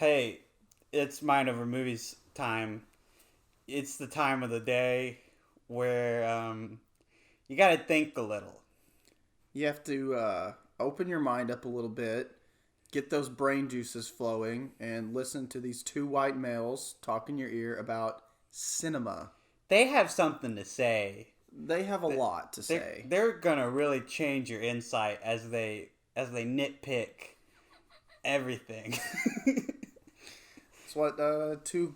Hey, it's Mind Over Movies time. It's the time of the day where you gotta think a little. You have to open your mind up a little bit, get those brain juices flowing, and listen to these two white males talk in your ear about cinema. They have something to say. They have a lot to say. They're gonna really change your insight as they nitpick everything. It's what, two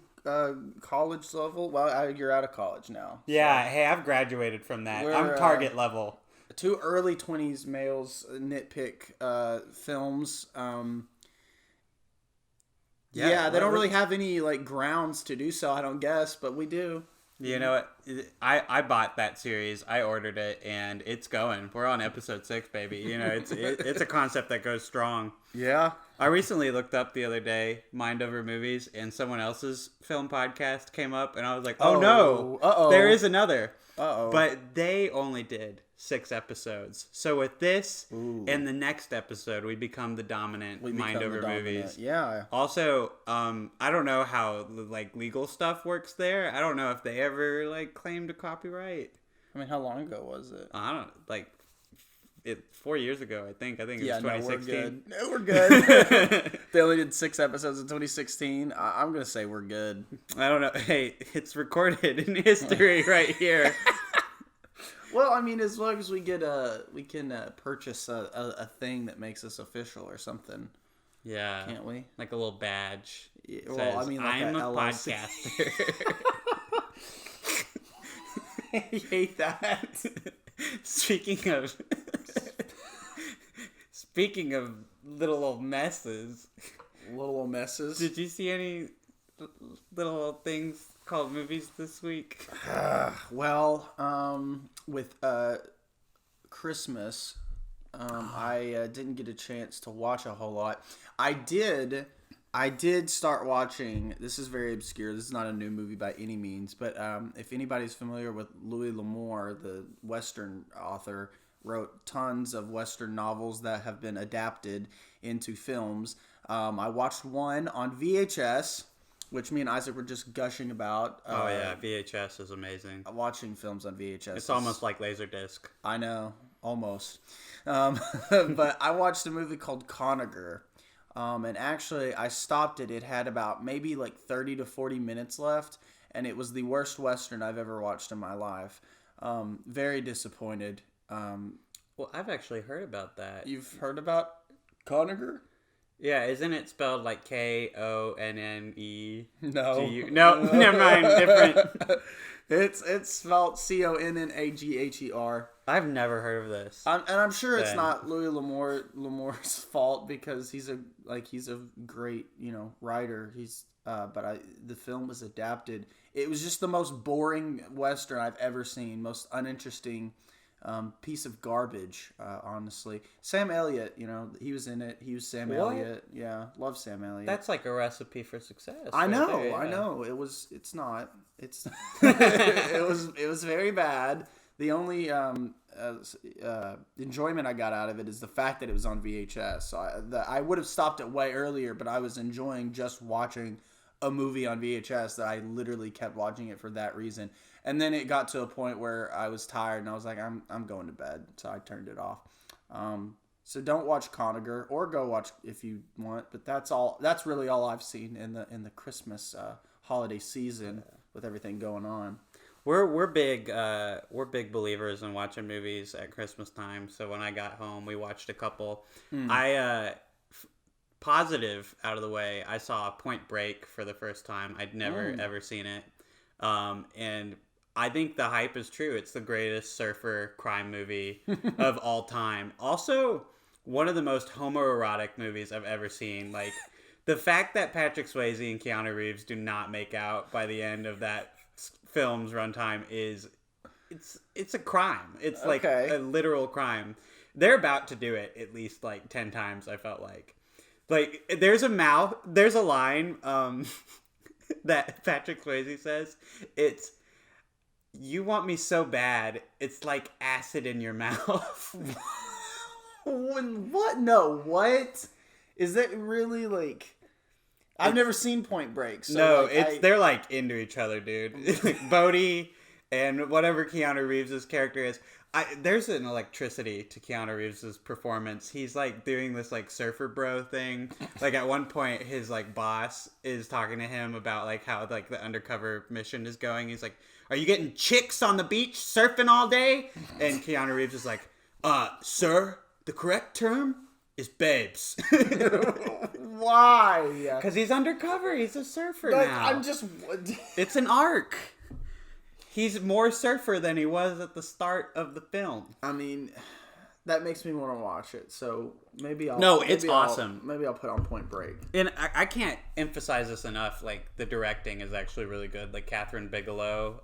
college level? Well, you're out of college now. Yeah, so. Hey, I've graduated from that. I'm target level. Two early 20s males nitpick films. They don't really have any grounds to do so, I don't guess, but we do. You know what? I bought that series. I ordered it, and it's going. We're on episode 6, baby. You know, it's a concept that goes strong. Yeah. I recently looked up the other day, Mind Over Movies, and someone else's film podcast came up, and I was like, oh no, there is another. But they only did 6 episodes. So with this and the next episode, we become the dominant Mind Over Movies. Yeah. Also, I don't know how legal stuff works there. I don't know if they ever claimed a copyright. I mean, how long ago was it? I don't 4 years ago, I think. I think it was 2016. No, we're good. They only did 6 episodes in 2016. I'm gonna say we're good. I don't know. Hey, it's recorded in history right here. Well, I mean, as long as we get we can purchase a thing that makes us official or something. Yeah, can't we? Like a little badge. Yeah, well, I mean, I'm a LLC. podcaster. I hate that. Speaking of little old messes. Little old messes. Did you see any little old things called movies this week? With Christmas, I didn't get a chance to watch a whole lot. I did start watching. This is very obscure. This is not a new movie by any means, but if anybody's familiar with Louis L'Amour, the Western author, wrote tons of Western novels that have been adapted into films. I watched one on VHS, which me and Isaac were just gushing about. Oh yeah, VHS is amazing. Watching films on VHS. It's almost like Laserdisc. I know, almost. But I watched a movie called Conager. And actually, I stopped it. It had about maybe 30 to 40 minutes left, and it was the worst Western I've ever watched in my life. Very disappointed. Well, I've actually heard about that. You've heard about Conager? Yeah, isn't it spelled like Konne? No. No, never mind. Different. It's spelled Connagher. I've never heard of this. I'm sure it's not Louis L'Amour's fault because he's a great writer. The film was adapted. It was just the most boring Western I've ever seen. Most uninteresting piece of garbage, honestly. Sam Elliott, he was in it. He was Sam Elliott. Yeah, love Sam Elliott. That's like a recipe for success. I know. I know. It's not. It's it was very bad. The only enjoyment I got out of it is the fact that it was on VHS. So I would have stopped it way earlier, but I was enjoying just watching a movie on VHS that I literally kept watching it for that reason. And then it got to a point where I was tired and I was like, I'm going to bed. So I turned it off. So don't watch Conager, or go watch if you want. But that's all. That's really all I've seen in the Christmas holiday season with everything going on. We're big believers in watching movies at Christmas time. So when I got home, we watched a couple. Positive out of the way, I saw Point Break for the first time. I'd never ever seen it, and I think the hype is true. It's the greatest surfer crime movie of all time. Also, one of the most homoerotic movies I've ever seen. The fact that Patrick Swayze and Keanu Reeves do not make out by the end of that film's runtime it's a crime. It's a literal crime. They're about to do it at least 10 times. I felt like there's a line that Patrick Swayze says. It's, "You want me so bad, it's like acid in your mouth." What? No, what? Is that really I've never seen Point Break. So no, like, they're like into each other, dude. Like Bodhi and whatever Keanu Reeves' character is. There's an electricity to Keanu Reeves' performance. He's like doing this like surfer bro thing. Like at one point, his like boss is talking to him about like how like the undercover mission is going. He's like, "Are you getting chicks on the beach surfing all day?" And Keanu Reeves is like, "Sir, the correct term is babes." Why? Because he's undercover. He's a surfer now. I'm just. It's an arc. He's more surfer than he was at the start of the film. I mean, that makes me want to watch it. So maybe I'll. No, it's awesome. Maybe I'll put on Point Break. And I can't emphasize this enough. Like, the directing is actually really good. Like, Catherine Bigelow,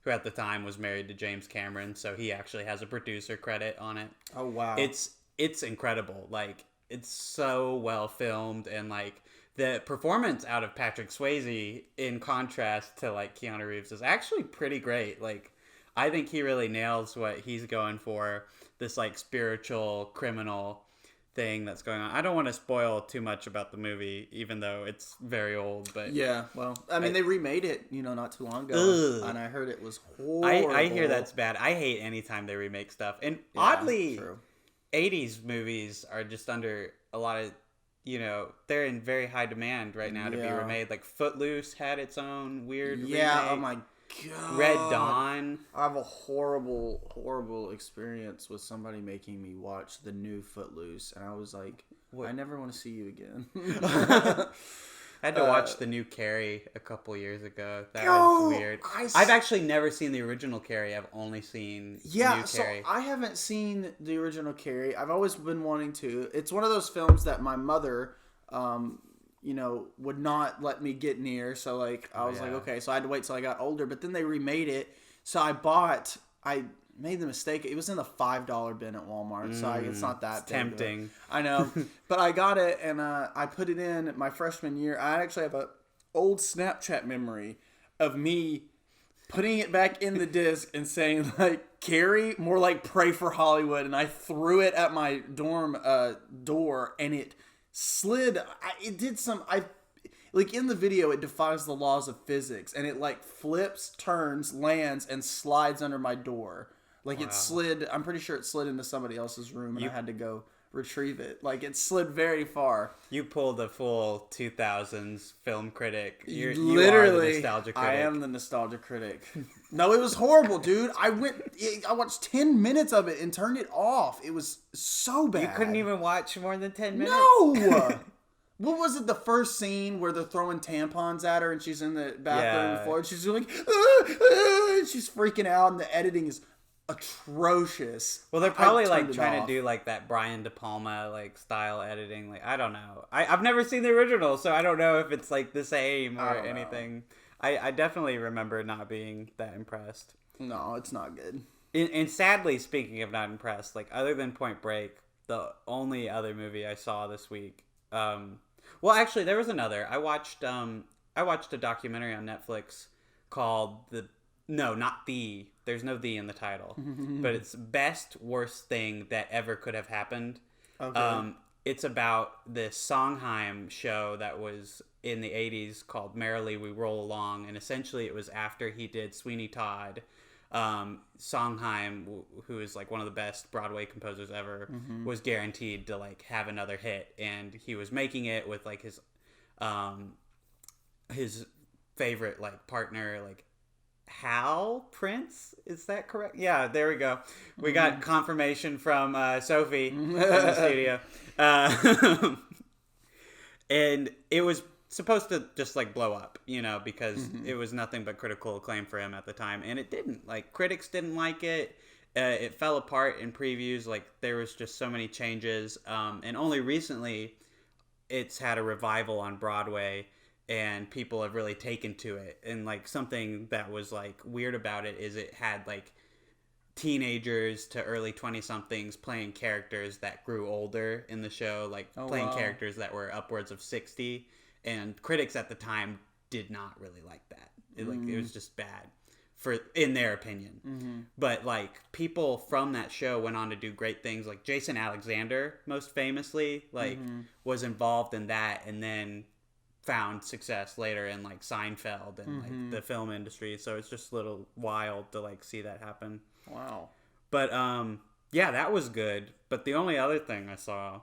who at the time was married to James Cameron, so he actually has a producer credit on it. Oh, wow. It's incredible. Like, it's so well filmed, and like the performance out of Patrick Swayze, in contrast to like Keanu Reeves, is actually pretty great. Like, I think he really nails what he's going for. This like spiritual criminal thing that's going on. I don't want to spoil too much about the movie, even though it's very old. But yeah, well, I mean, they remade it, not too long ago, and I heard it was horrible. I hear that's bad. I hate anytime they remake stuff, and oddly, true. 80s movies are just under a lot of, they're in very high demand right now to be remade. Like Footloose had its own weird remake. Oh my god. Red Dawn. I have a horrible experience with somebody making me watch the new Footloose, and I was like, I never want to see you again. I had to watch the new Carrie a couple years ago. That was weird. I've actually never seen the original Carrie. I've only seen the new Carrie. I haven't seen the original Carrie. I've always been wanting to. It's one of those films that my mother, would not let me get near. So like, I was like, okay. So I had to wait till I got older. But then they remade it. So I made the mistake. It was in the $5 bin at Walmart, so it's not that tempting. I know, but I got it and I put it in my freshman year. I actually have a old Snapchat memory of me putting it back in the disc and saying like Carrie, more like Pray for Hollywood, and I threw it at my dorm door and it slid. It did some. Like, in the video, it defies the laws of physics, and it, like, flips, turns, lands, and slides under my door. Like, It slid, I'm pretty sure it slid into somebody else's room, and I had to go retrieve it. Like, it slid very far. You pulled a full 2000s film critic. You Literally, are the nostalgia critic. I am the nostalgia critic. No, it was horrible, dude. I watched 10 minutes of it and turned it off. It was so bad. You couldn't even watch more than 10 minutes? No! What was it? The first scene where they're throwing tampons at her and she's in the bathroom floor and she's like, and she's freaking out, and the editing is atrocious. Well, they're probably like trying to do like that Brian De Palma like style editing. Like, I don't know. I've never seen the original, so I don't know if it's like the same or anything. I definitely remember not being that impressed. No, it's not good. And sadly, speaking of not impressed, like other than Point Break, the only other movie I saw this week. Well, actually, there was another. I watched a documentary on Netflix called there's no "the" in the title, but it's Best Worst Thing That Ever Could Have Happened. Okay. It's about this Sondheim show that was in the 80s called Merrily We Roll Along, and essentially it was after he did Sweeney Todd. Sondheim, who is like one of the best Broadway composers ever, was guaranteed to like have another hit, and he was making it with like his favorite like partner, like Hal Prince. Is that correct? Yeah, there we go. We got confirmation from Sophie in the studio, and it was supposed to just like blow up, because it was nothing but critical acclaim for him at the time, and it didn't. Like, critics didn't like it. It fell apart in previews. Like, there was just so many changes, and only recently it's had a revival on Broadway, and people have really taken to it. And like, something that was like weird about it is it had like teenagers to early 20-somethings playing characters that grew older in the show, like playing characters that were upwards of 60. And critics at the time did not really like that. It was just bad, in their opinion. But like, people from that show went on to do great things. Like Jason Alexander, most famously, like was involved in that, and then found success later in like Seinfeld and like the film industry. So it's just a little wild to like see that happen. Wow. But yeah, that was good. But the only other thing I saw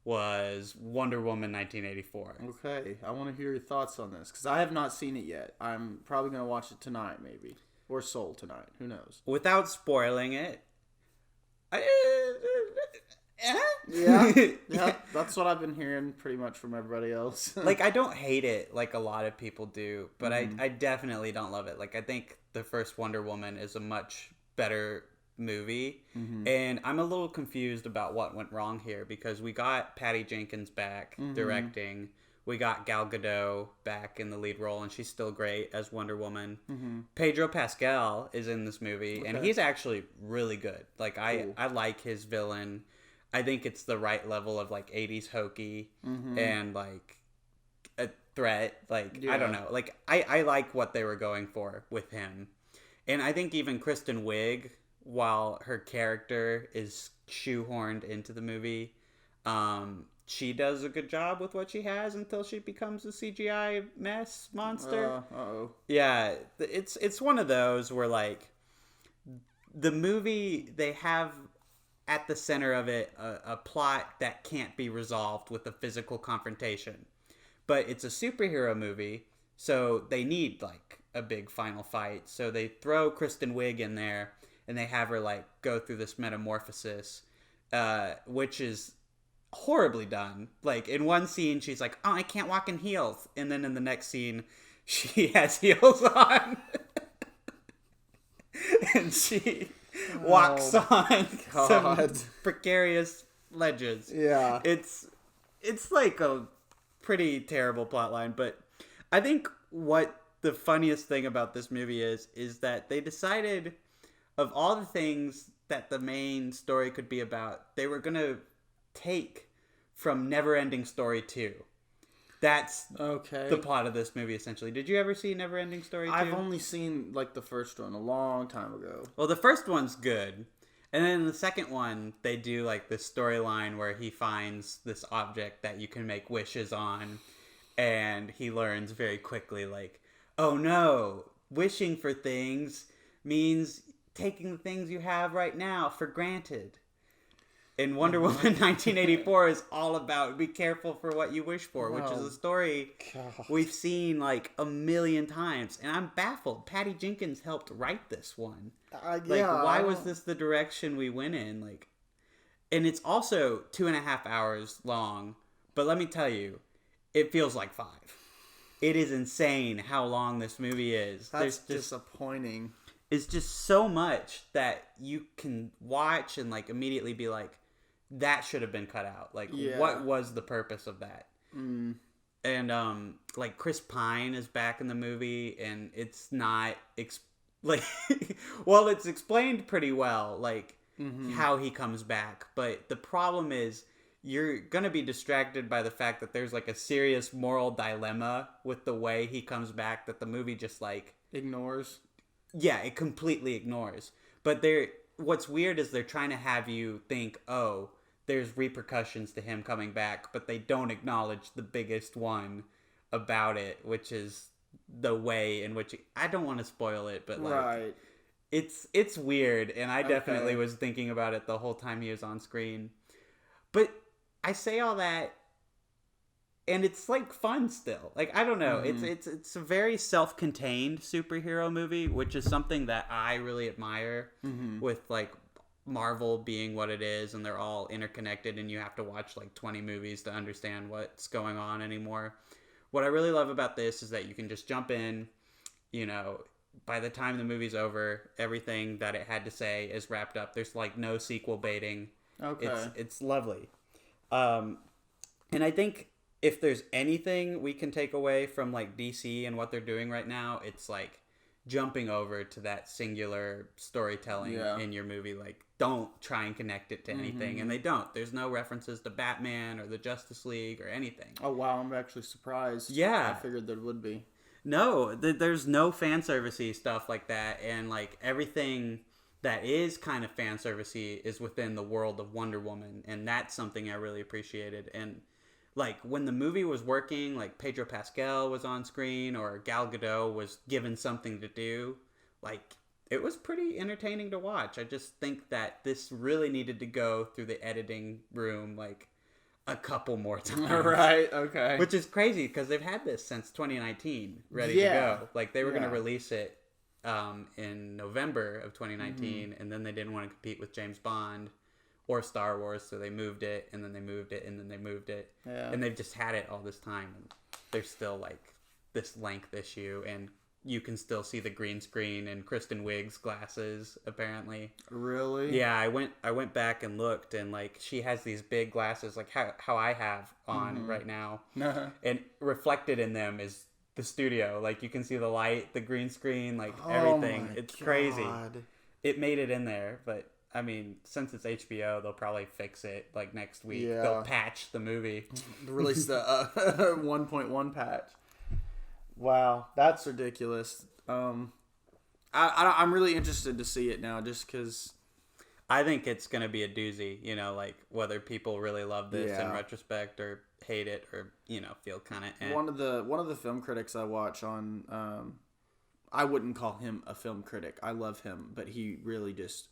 was Wonder Woman 1984. Okay, I want to hear your thoughts on this because I have not seen it yet. I'm probably going to watch it tonight, maybe. Or Soul tonight. Who knows? Without spoiling it, Yeah, that's what I've been hearing pretty much from everybody else. Like, I don't hate it like a lot of people do, but I definitely don't love it. Like, I think the first Wonder Woman is a much better movie, and I'm a little confused about what went wrong here because we got Patty Jenkins back directing. We got Gal Gadot back in the lead role, and she's still great as Wonder Woman. Pedro Pascal is in this movie, and he's actually really good. Like, I like his villain. I think it's the right level of, like, 80s hokey and, like, a threat. Like, I don't know. Like, I like what they were going for with him. And I think even Kristen Wiig, while her character is shoehorned into the movie, she does a good job with what she has until she becomes a CGI mess monster. Yeah, it's one of those where, like, the movie, they have at the center of it a plot that can't be resolved with a physical confrontation. But it's a superhero movie, so they need, like, a big final fight. So they throw Kristen Wiig in there, and they have her, like, go through this metamorphosis, which is horribly done. Like, in one scene, she's like, oh, I can't walk in heels. And then in the next scene, she has heels on. And she walks on some precarious ledges. Yeah. It's like a pretty terrible plotline, but I think what the funniest thing about this movie is that they decided of all the things that the main story could be about, they were going to take from Neverending Story 2. That's the plot of this movie, essentially. Did you ever see Neverending Story 2? I've only seen, like, the first one a long time ago. Well, the first one's good. And then the second one, they do, like, this storyline where he finds this object that you can make wishes on. And he learns very quickly, like, oh no, wishing for things means taking the things you have right now for granted. And Wonder Woman 1984 is all about be careful for what you wish for, which is a story we've seen like a million times. And I'm baffled. Patty Jenkins helped write this one. Why was this the direction we went in? Like, and it's also 2.5 hours long. But let me tell you, it feels like 5. It is insane how long this movie is. That's disappointing. It's just so much that you can watch and like immediately be like, that should have been cut out. Like, what was the purpose of that? And like Chris Pine is back in the movie, and it's not well, it's explained pretty well, like how he comes back. But the problem is, you're gonna be distracted by the fact that there's like a serious moral dilemma with the way he comes back that the movie just like ignores. Yeah, it completely ignores. But what's weird is they're trying to have you think, oh, there's repercussions to him coming back, but they don't acknowledge the biggest one about it, which is the way in which I don't want to spoil it, but like it's weird, and I definitely was thinking about it the whole time he was on screen. But I say all that, and it's like fun still. Like, I don't know. It's a very self-contained superhero movie, which is something that I really admire with like Marvel being what it is, and they're all interconnected, and you have to watch like 20 movies to understand what's going on anymore. What I really love about this is that you can just jump in, you know, by the time the movie's over, everything that it had to say is wrapped up. There's like no sequel baiting. It's lovely. And I think if there's anything we can take away from like DC and what they're doing right now, it's like jumping over to that singular storytelling in your movie. Like, don't try and connect it to anything. And they don't. There's no references to Batman or the Justice League or anything. Oh, wow. I'm actually surprised. Yeah. I figured there would be. No, there's no fan servicey stuff like that. And like everything that is kind of fan servicey is within the world of Wonder Woman. And that's something I really appreciated. And like when the movie was working, like Pedro Pascal was on screen or Gal Gadot was given something to do, like it was pretty entertaining to watch. I just think that this really needed to go through the editing room like a couple more times. Right, okay. Which is crazy because they've had this since 2019 ready to go. Like they were going to release it in November of 2019 and then they didn't want to compete with James Bond or Star Wars, so they moved it, and then they moved it, and then they moved it. Yeah. And they've just had it all this time, and there's still, like, this length issue, and you can still see the green screen and Kristen Wiig's glasses, apparently. Really? Yeah, I went back and looked, and, like, she has these big glasses, like how I have on right now. And reflected in them is the studio. Like, you can see the light, the green screen, like, everything. It's crazy. It made it in there, but... I mean, since it's HBO, they'll probably fix it, like, next week. Yeah. They'll patch the movie. Release the 1.1 patch. Wow, that's ridiculous. I'm really interested to see it now, just because... I think it's going to be a doozy, you know, like, whether people really love this in retrospect or hate it or, you know, feel kind of... One of the film critics I watch on... I wouldn't call him a film critic. I love him, but he really just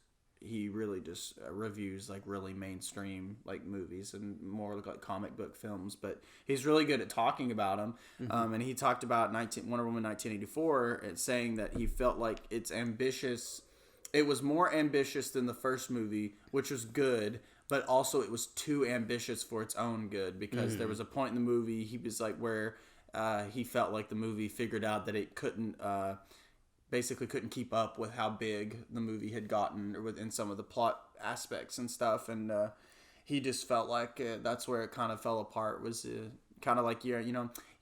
reviews like really mainstream like movies and more like comic book films, but he's really good at talking about them. And he talked about Wonder Woman 1984 and saying that he felt like it's ambitious. It was more ambitious than the first movie, which was good, but also it was too ambitious for its own good, because there was a point in the movie he was like where he felt like the movie figured out that it basically couldn't keep up with how big the movie had gotten within some of the plot aspects and stuff, and he just felt like that's where it kind of fell apart. Was kind of like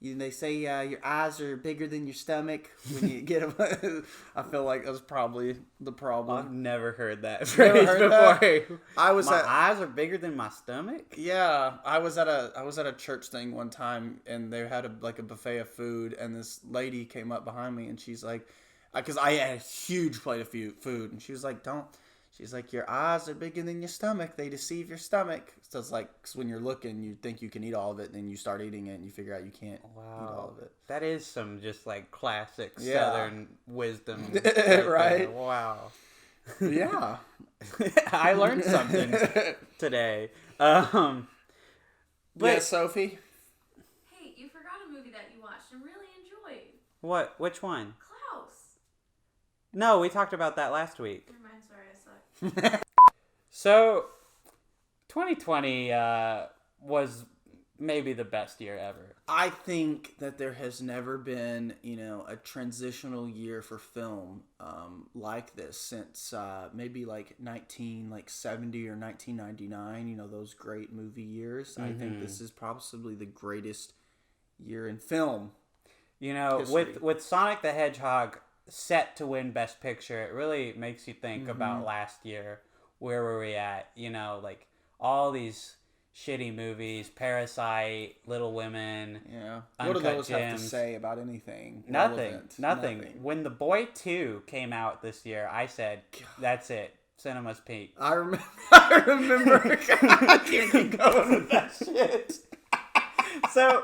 they say your eyes are bigger than your stomach when you get them. I feel like that was probably the problem. I've never heard that phrase before. That? My eyes are bigger than my stomach. Yeah, I was at a church thing one time, and they had a buffet of food, and this lady came up behind me, and she's like. Because I had a huge plate of food, and she was like, she's like, your eyes are bigger than your stomach. They deceive your stomach. So it's like, cause when you're looking, you think you can eat all of it, and then you start eating it, and you figure out you can't eat all of it. That is some just like classic Southern wisdom. Right? Wow. Yeah. I learned something today. But, yeah, Sophie? Hey, you forgot a movie that you watched and really enjoyed. What? Which one? No, we talked about that last week. Never mind, sorry, I suck. So, 2020 was maybe the best year ever. I think that there has never been, a transitional year for film like this since maybe like 1970 or 1999. Those great movie years. I think this is possibly the greatest year in film. History. with Sonic the Hedgehog set to win Best Picture, it really makes you think about last year. Where were we at? Like all these shitty movies, Parasite, Little Women, Uncut what do those Gems. Have to say about anything? Nothing. When The Boy 2 came out this year, I said, that's it. Cinema's peak. I remember. I can't keep going with that shit. So...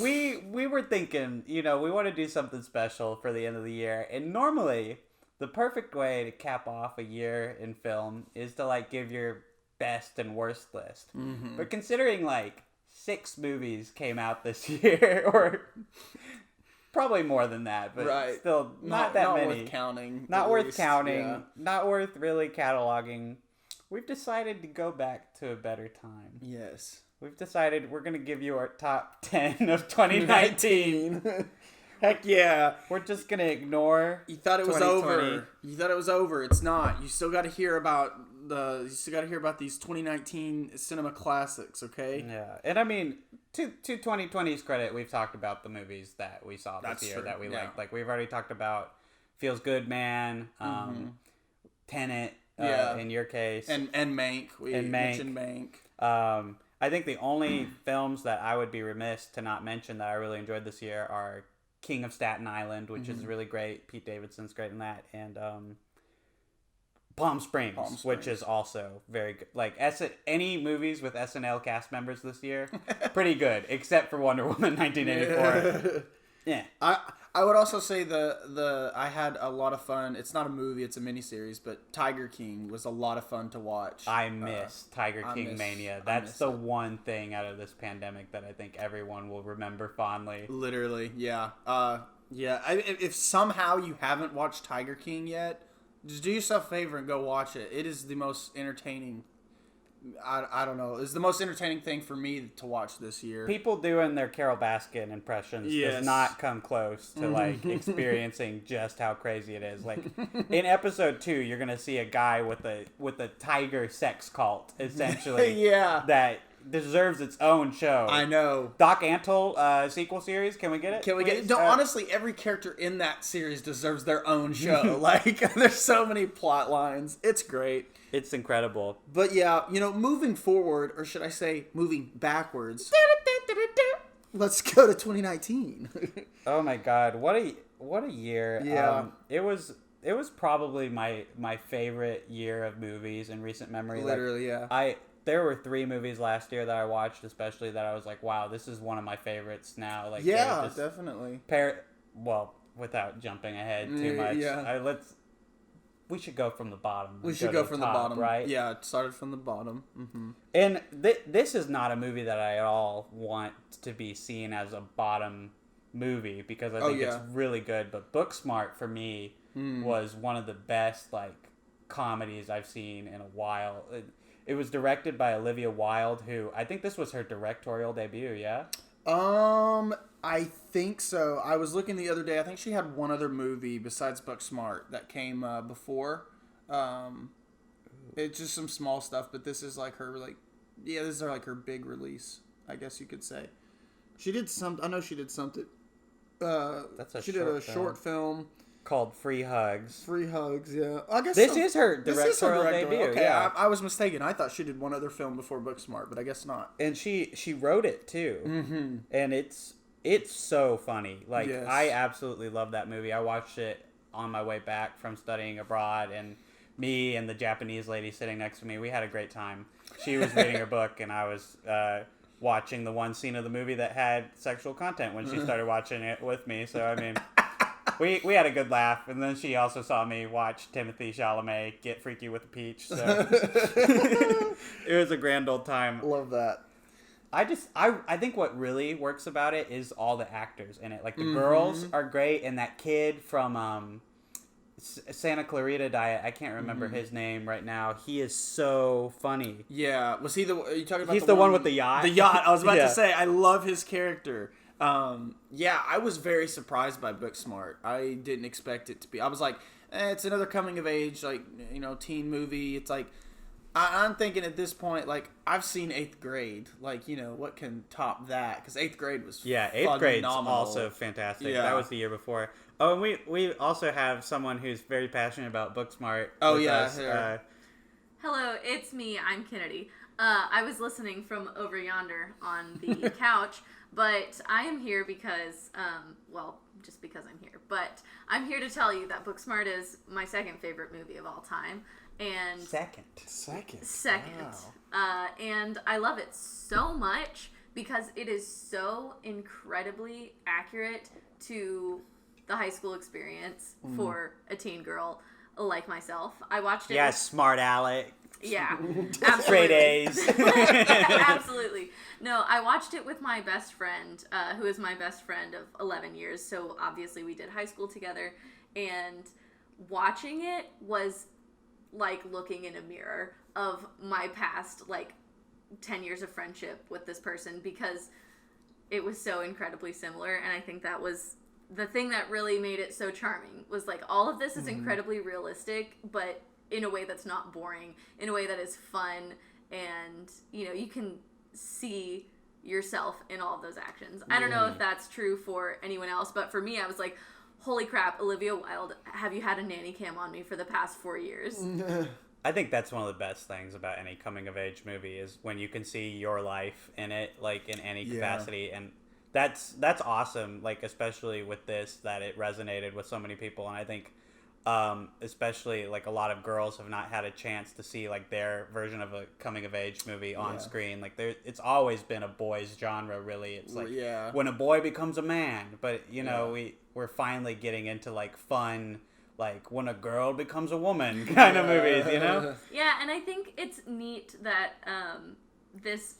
We were thinking, we want to do something special for the end of the year. And normally, the perfect way to cap off a year in film is to, like, give your best and worst list. But considering, like, 6 movies came out this year, or probably more than that, but still not that many. Not worth counting. Not worth counting. Yeah. Not worth really cataloging. We've decided to go back to a better time. Yes. We've decided we're going to give you our top 10 of 2019. Heck yeah. We're just going to ignore You thought it was over. You thought it was over. It's not. You still got to hear about these 2019 cinema classics, okay? Yeah. And I mean, to 2020's credit, we've talked about the movies that we saw this year that we liked. Like, we've already talked about Feels Good Man, Tenet, in your case. And Mank. We mentioned Mank. I think the only films that I would be remiss to not mention that I really enjoyed this year are King of Staten Island, which is really great. Pete Davidson's great in that. And Palm Springs, which is also very good. Like any movies with SNL cast members this year, pretty good, except for Wonder Woman 1984. Yeah. I would also say I had a lot of fun. It's not a movie, it's a miniseries, but Tiger King was a lot of fun to watch. I miss Tiger King Mania. That's the one thing out of this pandemic that I think everyone will remember fondly. Literally, yeah. If somehow you haven't watched Tiger King yet, just do yourself a favor and go watch it. It is the most entertaining. I don't know. It's the most entertaining thing for me to watch this year. People doing their Carol Baskin impressions does not come close to like experiencing just how crazy it is. Like in episode 2, you're gonna see a guy with a tiger sex cult, essentially. Yeah. That deserves its own show. I know. Doc Antle sequel series. Can we get it? Can we get it? No, honestly, every character in that series deserves their own show. Like, there's so many plot lines. It's great. It's incredible. But yeah, moving forward, or should I say moving backwards, let's go to 2019. Oh my God. What a year. Yeah. It was probably my favorite year of movies in recent memory. Literally, yeah. There were 3 movies last year that I watched, especially that I was like, wow, this is one of my favorites now. Like, yeah, definitely. Without jumping ahead too much. Yeah. We should go from the bottom. We should go from the bottom, right? Yeah, it started from the bottom. Mm-hmm. And this is not a movie that I at all want to be seen as a bottom movie because I think it's really good. But Booksmart for me was one of the best like comedies I've seen in a while. It was directed by Olivia Wilde, who I think this was her directorial debut. Yeah. I think so. I was looking the other day. I think she had one other movie besides Booksmart that came before. It's just some small stuff, but this is like her this is like her big release, I guess you could say. She did some. I know she did something. She did a short film called Free Hugs. Free Hugs, yeah. I guess this is her directorial debut. Okay, yeah. I was mistaken. I thought she did one other film before Booksmart, but I guess not. And she wrote it too. Mm-hmm. And it's so funny. Like I absolutely love that movie. I watched it on my way back from studying abroad, and me and the Japanese lady sitting next to me, we had a great time. She was reading her book, and I was watching the one scene of the movie that had sexual content when she started watching it with me. So I mean. We had a good laugh, and then she also saw me watch Timothy Chalamet get freaky with a peach. So it was a grand old time. Love that. I think what really works about it is all the actors in it. Like the girls are great, and that kid from Santa Clarita Diet, I can't remember his name right now. He is so funny. Yeah, was he are you talking about? He's the one with the yacht. The yacht. I was about to say, I love his character. I was very surprised by Booksmart. I didn't expect it to be. I was like, it's another coming of age, like, teen movie. It's like, I'm thinking at this point, like, I've seen 8th Grade. Like, what can top that? Because 8th Grade was 8th Grade's also fantastic. Yeah. That was the year before. Oh, and we also have someone who's very passionate about Booksmart. Oh, yeah. Us. Hello, it's me. I'm Kennedy. I was listening from over yonder on the couch. But I am here because, just because I'm here. But I'm here to tell you that Booksmart is my second favorite movie of all time. And Second. Wow. And I love it so much because it is so incredibly accurate to the high school experience for a teen girl like myself. I watched it. Yeah, smart Alec. Yeah, absolutely. Straight A's. Absolutely. No, I watched it with my best friend, who is my best friend of 11 years. So obviously we did high school together, and watching it was like looking in a mirror of my past, 10 years of friendship with this person, because it was so incredibly similar. And I think that was the thing that really made it so charming, was like all of this is incredibly realistic, but in a way that's not boring, in a way that is fun, and you can see yourself in all of those actions. I don't know if that's true for anyone else, but for me, I was like, holy crap, Olivia Wilde, have you had a nanny cam on me for the past 4 years? I think that's one of the best things about any coming of age movie is when you can see your life in it, like in any capacity, and that's awesome. Like especially with this, that it resonated with so many people, and I think especially like a lot of girls have not had a chance to see like their version of a coming of age movie on screen. Like it's always been a boys genre, really. It's like when a boy becomes a man, but you know we're finally getting into like fun, like when a girl becomes a woman kind of movies, you know? Yeah, and I think it's neat that this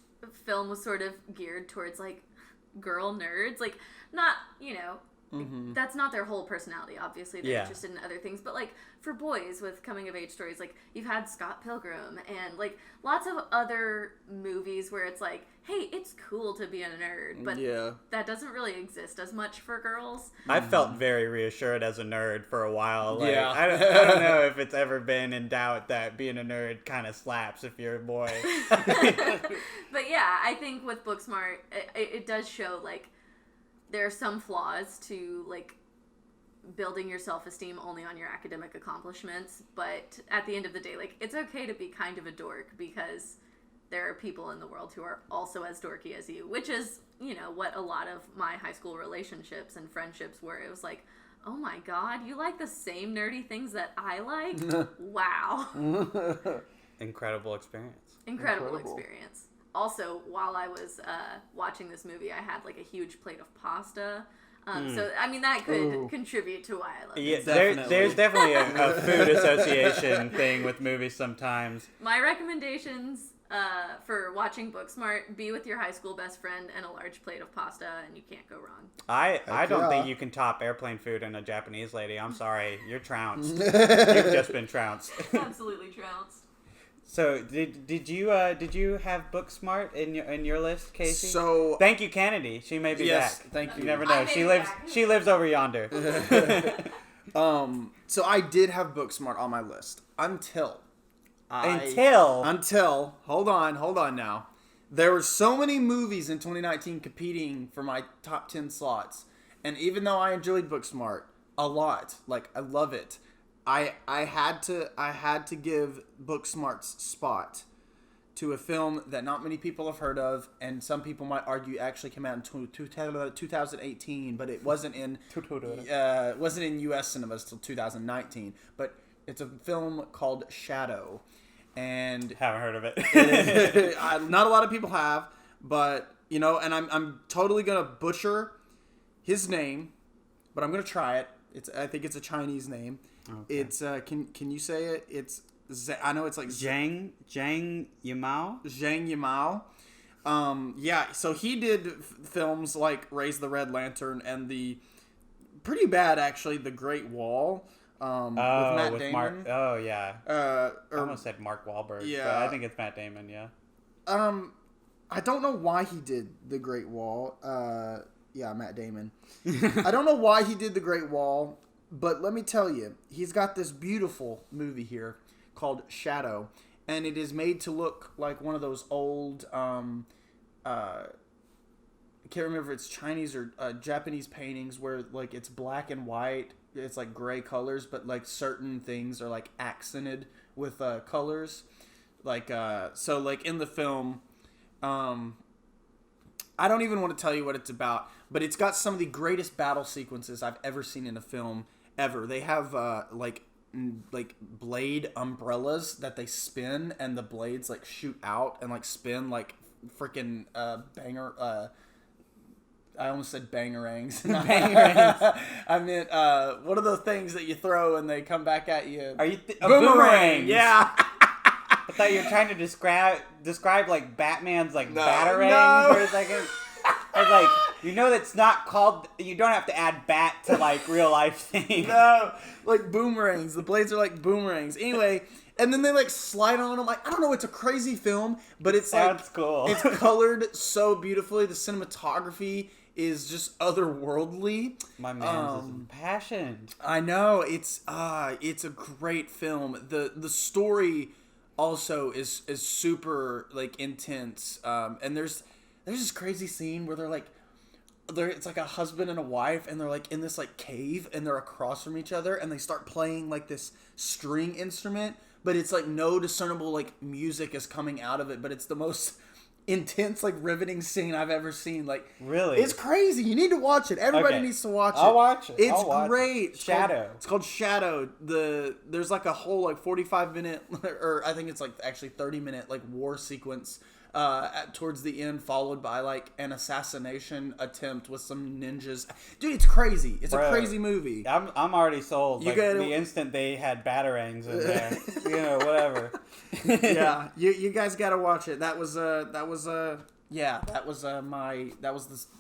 film was sort of geared towards like girl nerds, like not, you know, that's not their whole personality, obviously. They're interested in other things. But, like, for boys with coming-of-age stories, like, you've had Scott Pilgrim and, like, lots of other movies where it's like, hey, it's cool to be a nerd. But that doesn't really exist as much for girls. I felt very reassured as a nerd for a while. Like, I don't know if it's ever been in doubt that being a nerd kind of slaps if you're a boy. But, yeah, I think with Booksmart, it does show, like, there are some flaws to, like, building your self-esteem only on your academic accomplishments, but at the end of the day, like, it's okay to be kind of a dork because there are people in the world who are also as dorky as you, which is, you know, what a lot of my high school relationships and friendships were. It was like, oh my god, you like the same nerdy things that I like? Wow. Incredible experience. Incredible experience. Also, while I was watching this movie, I had like a huge plate of pasta. So, I mean, that could contribute to why I love it. There's definitely a food association thing with movies sometimes. My recommendations for watching Booksmart: be with your high school best friend and a large plate of pasta, and you can't go wrong. I don't think you can top airplane food and a Japanese lady. I'm sorry, you're trounced. You've just been trounced. Absolutely trounced. So did you have Booksmart in your list, Casey? So thank you, Kennedy. She may be back. Thank you. You never know. She lives over yonder. So I did have Booksmart on my list until hold on now. There were so many movies in 2019 competing for my top 10 slots, and even though I enjoyed Booksmart a lot, like I love it, I had to give Booksmart's spot to a film that not many people have heard of, and some people might argue actually came out in 2018, but it wasn't in U.S. cinemas till 2019. But it's a film called Shadow, and haven't heard of it. Not a lot of people have, but you know, and I'm totally gonna butcher his name, but I'm gonna try it. I think it's a Chinese name. Okay. It's can you say it? It's I know it's like Zhang Yimou. Zhang Yimou. Yeah. So he did films like Raise the Red Lantern and the pretty bad actually The Great Wall. With Matt Damon. I almost said Mark Wahlberg. Yeah. But I think it's Matt Damon. Yeah. I don't know why he did The Great Wall. Yeah, Matt Damon. I don't know why he did The Great Wall, but let me tell you, he's got this beautiful movie here called Shadow, and it is made to look like one of those old, I can't remember if it's Chinese or Japanese paintings where like it's black and white, it's like gray colors, but like certain things are like accented with colors. Like, so like in the film, I don't even want to tell you what it's about, but it's got some of the greatest battle sequences I've ever seen in a film ever. They have like blade umbrellas that they spin, and the blades like shoot out and like spin like freaking banger. I almost said bangerangs. Bangerangs. I meant what are those things that you throw and they come back at you? Are you boomerang? Yeah. I thought you were trying to describe like Batman's like batarangs for a second. I was like, you know that's not called. You don't have to add bat to like real life things. No, like boomerangs. The blades are like boomerangs. Anyway, and then they like slide on them. Like I don't know. It's a crazy film, but it's sounds like cool. It's colored so beautifully. The cinematography is just otherworldly. My man's is impassioned. I know. It's a great film. The story also is super like intense. And there's this crazy scene where it's like a husband and a wife, and they're like in this like cave, and they're across from each other, and they start playing like this string instrument, but it's like no discernible like music is coming out of it, but it's the most intense, like riveting scene I've ever seen. Like, really, it's crazy. You need to watch it. Everybody needs to watch it. I'll watch it. It's great. It's called Shadow. There's like a whole like 45-minute, or I think it's like actually 30-minute like war sequence towards the end, followed by like an assassination attempt with some ninjas. Dude, it's crazy. It's a crazy movie. I'm already sold. The instant they had batarangs in there, whatever. Yeah, you guys got to watch it. That was this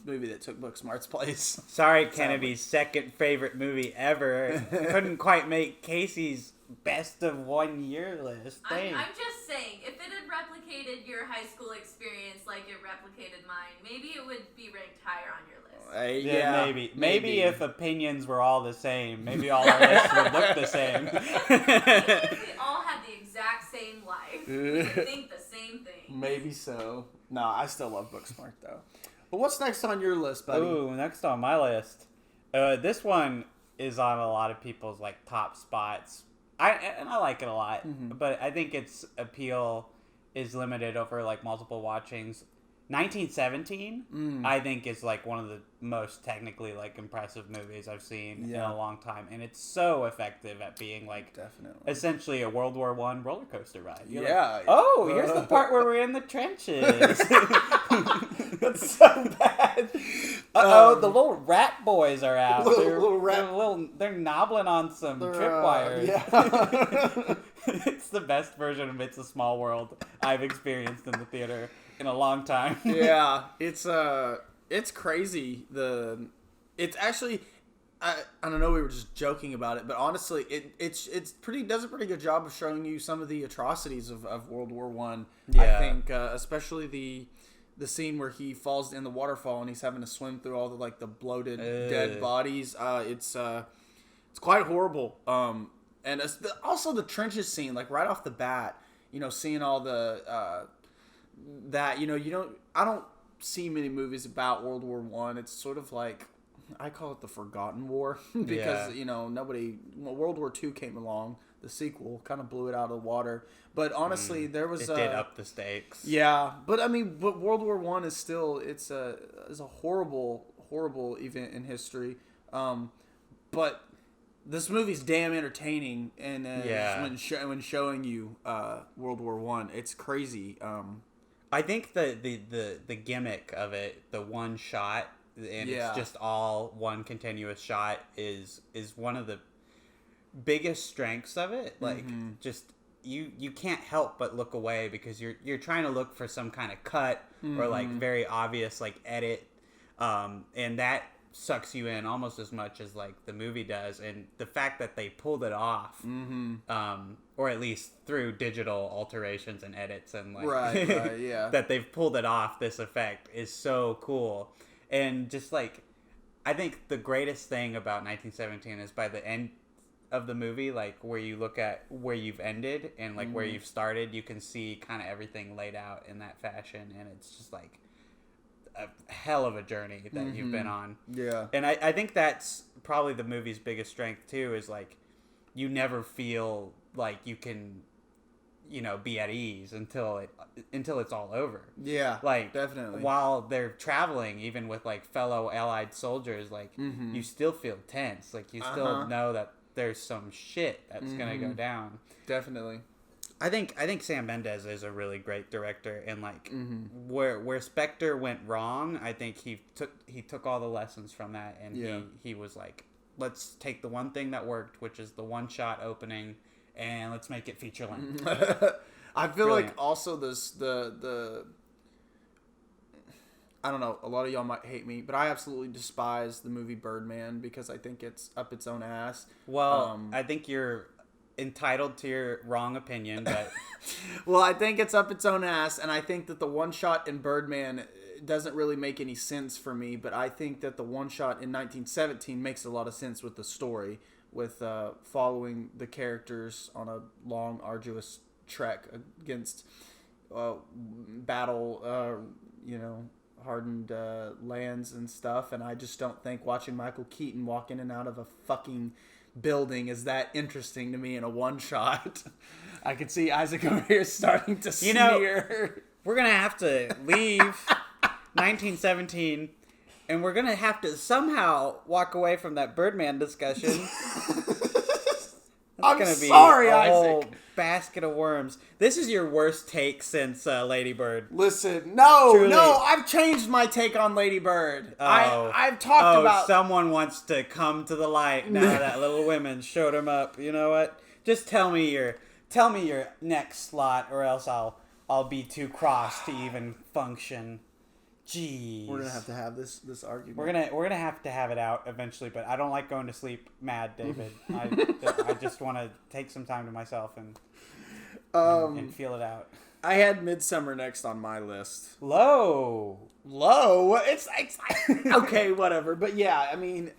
movie that took Booksmart's place. Sorry, Kennedy's second favorite movie ever. Couldn't quite make Casey's best of 1 year list. I'm just saying, if it had replicated your high school experience like it replicated mine, maybe it would be ranked higher on your list. Maybe if opinions were all the same, maybe all our lists would look the same. Maybe if we all had the exact same life, we would think the same thing. Maybe so. No, I still love Booksmart though. But what's next on your list, buddy? Ooh, next on my list. This one is on a lot of people's like top spots. I like it a lot, but I think its appeal is limited over like multiple watchings. 1917, I think, is like one of the most technically like impressive movies I've seen in a long time, and it's so effective at being like essentially a World War I roller coaster ride. You're like, oh, here's the part where we're in the trenches. That's so bad. The little rat boys are out. They're knobbling on some tripwires. Yeah. It's the best version of It's a Small World I've experienced in the theater in a long time. Yeah, it's crazy. It's actually, I don't know. We were just joking about it, but honestly, does a pretty good job of showing you some of the atrocities of World War I. I think, especially the scene where he falls in the waterfall and he's having to swim through all the bloated dead bodies. It's quite horrible. And also the trenches scene, like right off the bat, seeing all the I don't see many movies about World War I. It's sort of like, I call it the forgotten war because World War II came along, the sequel kind of blew it out of the water. But honestly, there was it did up the stakes. Yeah, but World War I is still is a horrible event in history. But this movie's damn entertaining, and when showing you World War I, it's crazy. I think the gimmick of it, the one shot, and it's just all one continuous shot, is one of the biggest strengths of it. Like, just you can't help but look away because you're trying to look for some kind of cut or like very obvious like edit, and that sucks you in almost as much as like the movie does. And the fact that they pulled it off, or at least through digital alterations and edits and like that they've pulled it off, this effect is so cool. And just like, I think the greatest thing about 1917 is by the end of the movie, like where you look at where you've ended and like where you've started, you can see kind of everything laid out in that fashion, and it's just like a hell of a journey that you've been on. Yeah. And I think that's probably the movie's biggest strength too, is like you never feel like you can, be at ease until it's all over. Yeah. Like, definitely. While they're traveling, even with like fellow Allied soldiers, like you still feel tense. Like you still know that there's some shit that's gonna go down. Definitely. I think Sam Mendes is a really great director, and like where Spectre went wrong, I think he took all the lessons from that, and he was like, let's take the one thing that worked, which is the one shot opening, and let's make it feature length. I feel like also the I don't know, a lot of y'all might hate me, but I absolutely despise the movie Birdman because I think it's up its own ass. Well, I think you're entitled to your wrong opinion, but well, I think it's up its own ass, and I think that the one shot in Birdman doesn't really make any sense for me, but I think that the one shot in 1917 makes a lot of sense with the story, with following the characters on a long, arduous trek against battle, hardened lands and stuff, and I just don't think watching Michael Keaton walk in and out of a fucking building is that interesting to me in a one shot. I could see Isaac over here starting to sneer. we're gonna have to leave 1917, and we're gonna have to somehow walk away from that Birdman discussion. I'm gonna be sorry, a Isaac. whole basket of worms. This is your worst take since Lady Bird. Listen, no, Truly. I've changed my take on Lady Bird. Oh. I've talked about. Someone wants to come to the light now that Little Women showed him up. You know what? Just tell me your next slot, or else I'll be too cross to even function. Jeez. We're gonna have to have this argument. We're gonna have to have it out eventually, but I don't like going to sleep mad, David. I just want to take some time to myself and feel it out. I had Midsummer next on my list. Low. It's okay, whatever. But yeah, I mean,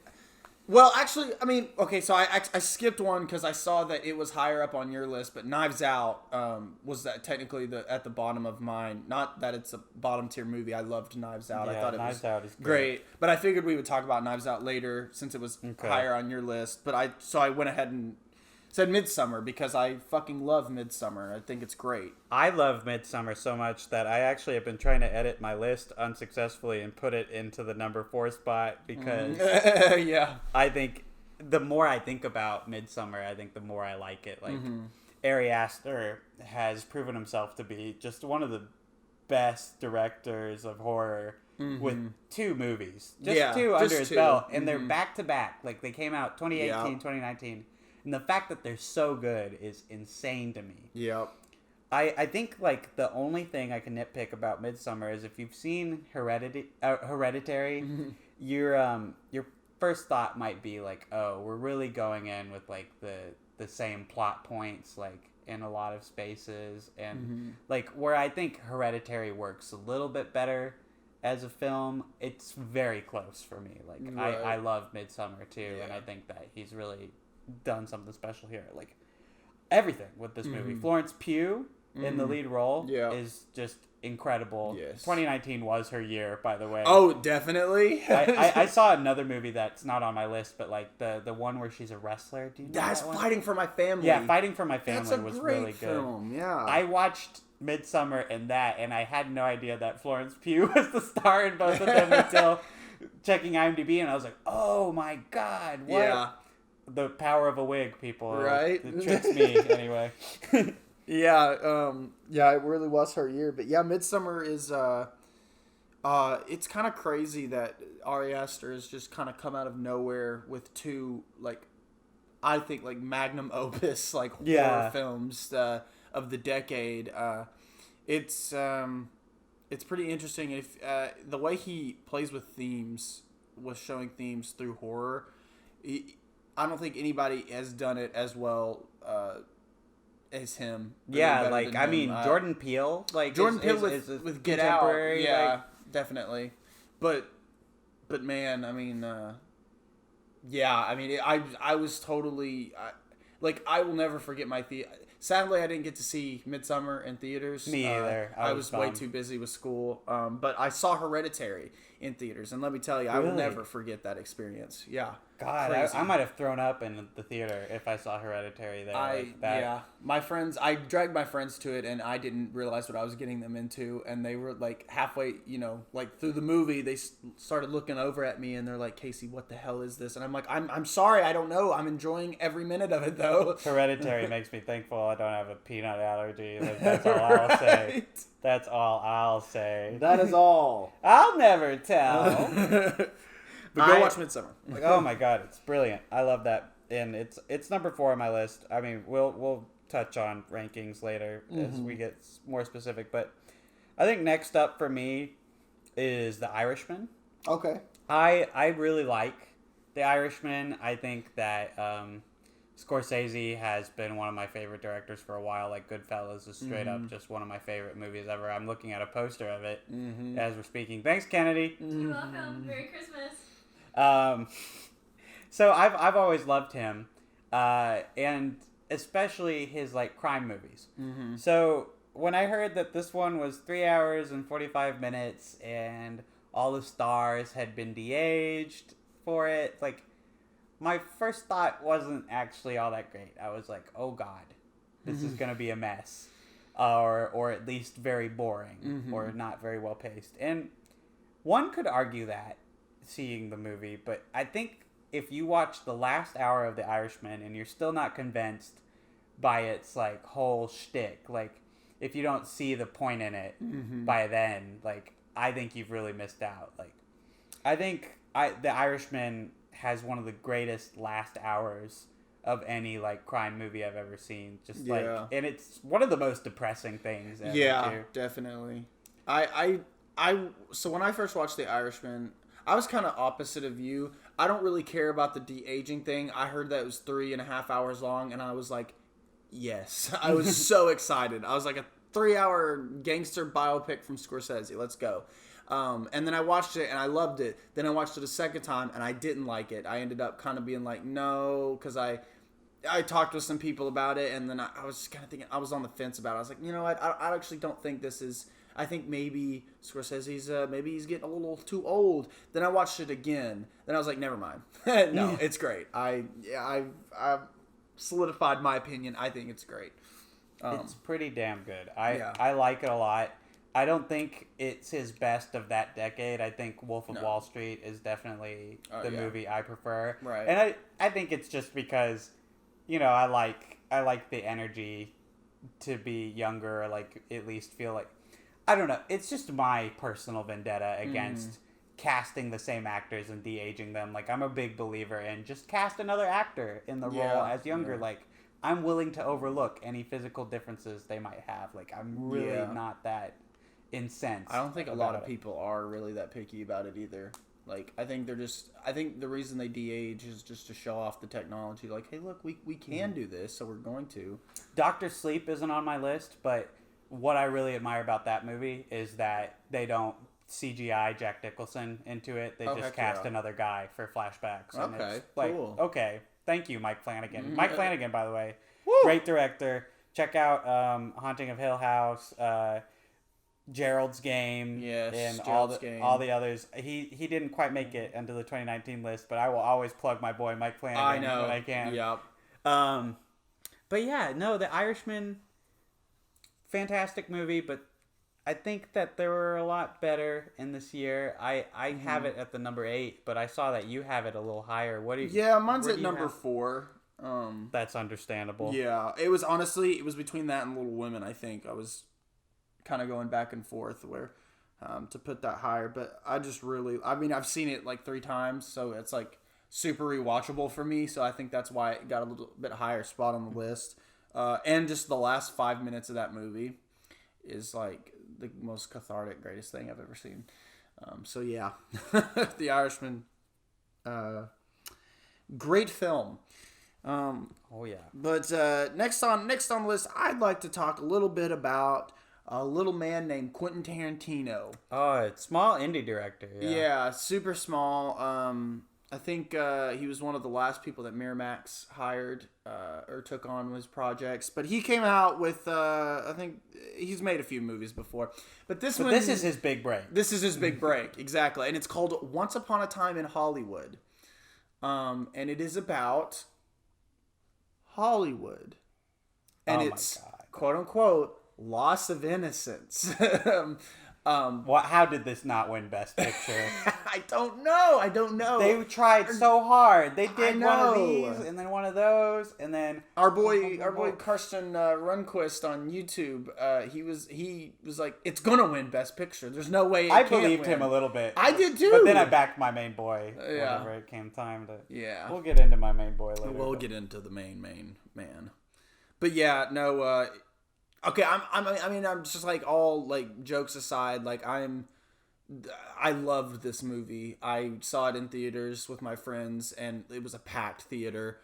well, actually, I mean, okay, so I skipped one because I saw that it was higher up on your list, but Knives Out was that technically at the bottom of mine. Not that it's a bottom tier movie. I loved Knives Out. Yeah, I thought it Knives was Out is great. But I figured we would talk about Knives Out later since it was higher on your list. But I went ahead and said Midsummer because I fucking love Midsummer. I think it's great. I love Midsummer so much that I actually have been trying to edit my list unsuccessfully and put it into the number 4 spot because yeah. I think the more I think about Midsummer, I think the more I like it. Like Ari Aster has proven himself to be just one of the best directors of horror with 2 movies. Just 2 under his belt. And they're back to back. Like they came out 2018, 2019. And the fact that they're so good is insane to me. Yep. I think like the only thing I can nitpick about Midsummer is if you've seen Hereditary, your first thought might be like, oh, we're really going in with like the same plot points like in a lot of spaces, and like where I think Hereditary works a little bit better as a film, it's very close for me. Like I love Midsummer too, and I think that he's really done something special here. Like everything with this movie. Florence Pugh in the lead role is just incredible. Yes. 2019 was her year, by the way. Oh, definitely. I saw another movie that's not on my list, but like the one where she's a wrestler. Do you know That's that one? Fighting for My Family. Yeah, Fighting for My Family That's a was great really good. film. Yeah. I watched Midsummer and that, and I had no idea that Florence Pugh was the star in both of them until checking IMDb, and I was like, oh my god, what? Yeah. The power of a wig, people. Right? It tricks me, anyway. Yeah, it really was her year. But yeah, Midsummer is, it's kind of crazy that Ari Aster has just kind of come out of nowhere with 2, like, I think, like, magnum opus, like, horror films of the decade. It's pretty interesting. If the way he plays with themes, with showing themes through horror, I don't think anybody has done it as well as him. Yeah, like I mean, Jordan Peele, like Jordan Peele is with Get Out, yeah, like, definitely. But man, I mean, yeah, I mean, I was totally like I will never forget my Sadly, I didn't get to see Midsummer in theaters. Me either. I was way too busy with school. But I saw Hereditary in theaters, and let me tell you, I will never forget that experience. Yeah. God, I might have thrown up in the theater if I saw Hereditary there. Yeah. I dragged my friends to it, and I didn't realize what I was getting them into, and they were like halfway, like through the movie, they started looking over at me, and they're like, Casey, what the hell is this? And I'm like, I'm sorry, I don't know. I'm enjoying every minute of it, though. Hereditary makes me thankful I don't have a peanut allergy. Like, that's all I'll say. That's all I'll say. That is all. I'll never tell. But go watch Midsummer. Like, oh my god, it's brilliant. I love that, and it's number 4 on my list. I mean, we'll touch on rankings later as we get more specific, but I think next up for me is The Irishman. Okay. I really like The Irishman. I think that Scorsese has been one of my favorite directors for a while. Like Goodfellas is straight up just one of my favorite movies ever. I'm looking at a poster of it as we're speaking. Thanks, Kennedy. You're welcome. Merry Christmas. So I've always loved him, and especially his like crime movies. So when I heard that this one was 3 hours and 45 minutes and all the stars had been de-aged for it, like my first thought wasn't actually all that great. I was like, oh god, this is gonna be a mess. or at least very boring or not very well paced. And one could argue that seeing the movie, but I think if you watch the last hour of The Irishman and you're still not convinced by its like whole shtick, like if you don't see the point in it by then, like I think you've really missed out. Like I think The Irishman has one of the greatest last hours of any like crime movie I've ever seen. Just like, and it's one of the most depressing things ever, too. Definitely. So when I first watched The Irishman, I was kind of opposite of you. I don't really care about the de-aging thing. I heard that it was 3.5 hours long, and I was like, yes. I was so excited. I was like, a 3-hour gangster biopic from Scorsese. Let's go. And then I watched it and I loved it. Then I watched it a second time and I didn't like it. I ended up kind of being like, no, because I talked with some people about it, and then I was just kind of thinking, I was on the fence about it. I was like, you know what? I actually don't think this is. I think maybe Scorsese's maybe he's getting a little too old. Then I watched it again. Then I was like, never mind. No, it's great. I've solidified my opinion. I think it's great. It's pretty damn good. I like it a lot. I don't think it's his best of that decade. I think Wolf of Wall Street is definitely the movie I prefer. Right. And I think it's just because, you know, I like the energy to be younger, or like at least feel like, I don't know. It's just my personal vendetta against casting the same actors and de-aging them. Like, I'm a big believer in just cast another actor in the role as younger. Yeah. Like, I'm willing to overlook any physical differences they might have. Like, I'm really not that incensed. I don't think a lot of people are really that picky about it either. Like, I think the reason they de-age is just to show off the technology. Like, hey, look, we can do this, so we're going to. Dr. Sleep isn't on my list, but what I really admire about that movie is that they don't CGI Jack Nicholson into it. They just cast another guy for flashbacks. And okay, it's like, cool. Okay, thank you, Mike Flanagan. Mike Flanagan, by the way, great director. Check out Haunting of Hill House, Gerald's Game, and all the others. He didn't quite make it into the 2019 list, but I will always plug my boy Mike Flanagan when I can. Yep. But yeah, no, The Irishman, fantastic movie, but I think that there were a lot better in this year. I have it at the number 8, but I saw that you have it a little higher. What do you? Yeah, mine's at number 4. That's understandable. Yeah, it was between that and Little Women. I think I was kind of going back and forth where to put that higher, but I've seen it like 3 times, so it's like super rewatchable for me. So I think that's why it got a little bit higher spot on the list. And just the last 5 minutes of that movie is like the most cathartic, greatest thing I've ever seen. So yeah, The Irishman, great film. But next on the list, I'd like to talk a little bit about a little man named Quentin Tarantino. Oh, it's small indie director. Yeah, super small. I think he was one of the last people that Miramax hired or took on his projects. But he came out with, I think he's made a few movies before. But this is his big break. This is his big break, exactly. And it's called Once Upon a Time in Hollywood. And it is about Hollywood. And it's, quote unquote, loss of innocence. How did this not win Best Picture? I don't know. They tried so hard. They did one of these, and then one of those, and then our boy Karsten Runquist on YouTube. He was like, it's gonna win Best Picture. There's no way. I believed him a little bit. I did too. But then I backed my main boy. Whenever it came time to. Yeah. We'll get into my main boy later. We'll get into the main man. But yeah, no. Okay, I'm just like, all like jokes aside, like I loved this movie. I saw it in theaters with my friends, and it was a packed theater.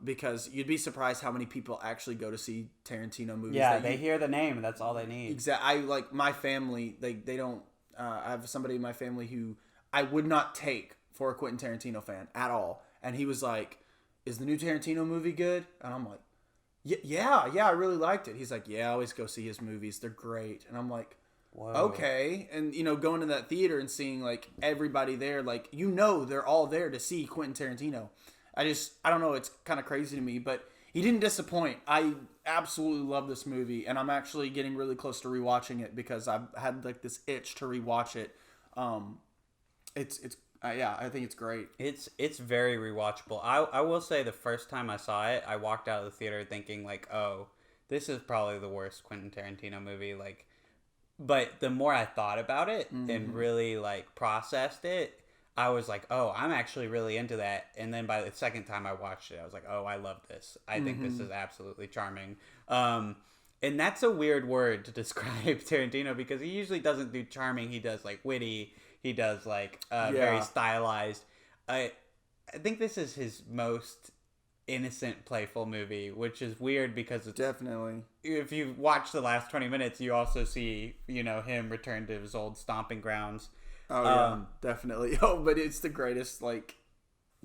Because you'd be surprised how many people actually go to see Tarantino movies. Yeah, they hear the name, and that's all they need. Exactly. I like my family. They don't. I have somebody in my family who I would not take for a Quentin Tarantino fan at all, and he was like, "Is the new Tarantino movie good?" And I'm like, Yeah, I really liked it. He's like, yeah, I always go see his movies. They're great. And I'm like, whoa. Okay. And, going to that theater and seeing, like, everybody there, like, they're all there to see Quentin Tarantino. I don't know. It's kind of crazy to me. But he didn't disappoint. I absolutely love this movie, and I'm actually getting really close to rewatching it because I've had like this itch to rewatch it. I think it's great. It's very rewatchable. I will say the first time I saw it, I walked out of the theater thinking like, oh, this is probably the worst Quentin Tarantino movie. Like, but the more I thought about it and really like processed it, I was like, oh, I'm actually really into that. And then by the second time I watched it, I was like, oh, I love this. I think this is absolutely charming. And that's a weird word to describe Tarantino because he usually doesn't do charming. He does like witty. He does like very stylized. I think this is his most innocent, playful movie, which is weird because it's Definitely. if you watch the last 20 minutes, you also see him return to his old stomping grounds. Oh yeah, definitely. Oh, but it's the greatest like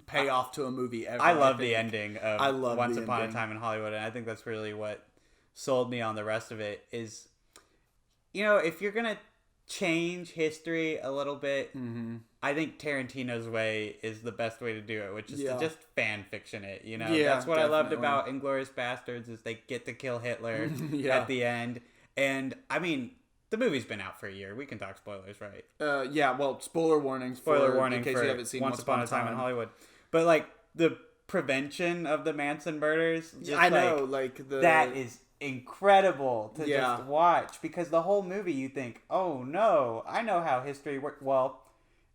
payoff to a movie ever. I love the ending of I love Once the Upon ending. a Time in Hollywood, and I think that's really what sold me on the rest of it. Is if you're gonna change history a little bit, I think Tarantino's way is the best way to do it, which is to just fan fiction it. That's what I loved about Inglourious Bastards is they get to kill Hitler at the end, and I mean. The movie's been out for a year. We can talk spoilers, right? Well, spoiler warning. Spoiler warning in case for you haven't seen Once Upon a Time in Hollywood. But like the prevention of the Manson murders, I know, that is incredible to just watch because the whole movie you think, oh no, I know how history works. Well,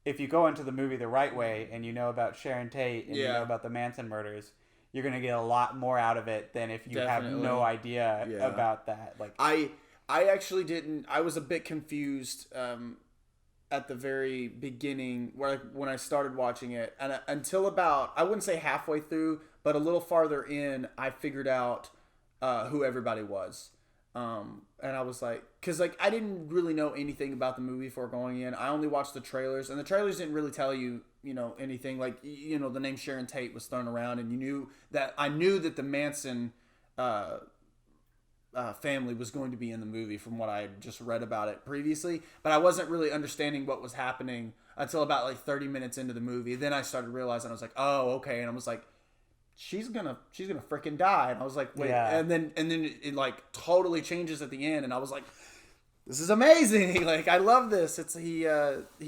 if you go into the movie the right way and you know about Sharon Tate and you know about the Manson murders, you're gonna get a lot more out of it than if you have no idea about that. Like I actually didn't. I was a bit confused at the very beginning, when I started watching it, and until about I wouldn't say halfway through, but a little farther in, I figured out who everybody was, and I was like, because like I didn't really know anything about the movie before going in. I only watched the trailers, and the trailers didn't really tell you anything. Like the name Sharon Tate was thrown around, and I knew that the Manson. Family was going to be in the movie from what I had just read about it previously, but I wasn't really understanding what was happening until about like 30 minutes into the movie. Then I started realizing I was like, oh, okay, and I was like, she's gonna freaking die, and I was like, wait, and then it like totally changes at the end, and I was like, this is amazing, like I love this. It's he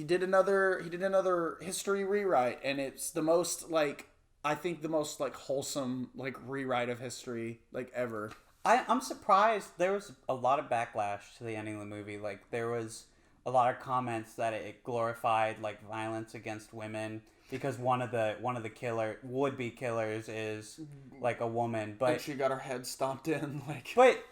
did another history rewrite, and it's the most like I think the most like wholesome like rewrite of history like ever. I'm surprised there was a lot of backlash to the ending of the movie. Like there was a lot of comments that it glorified like violence against women because one of the would-be killers is like a woman, but and she got her head stomped in like. But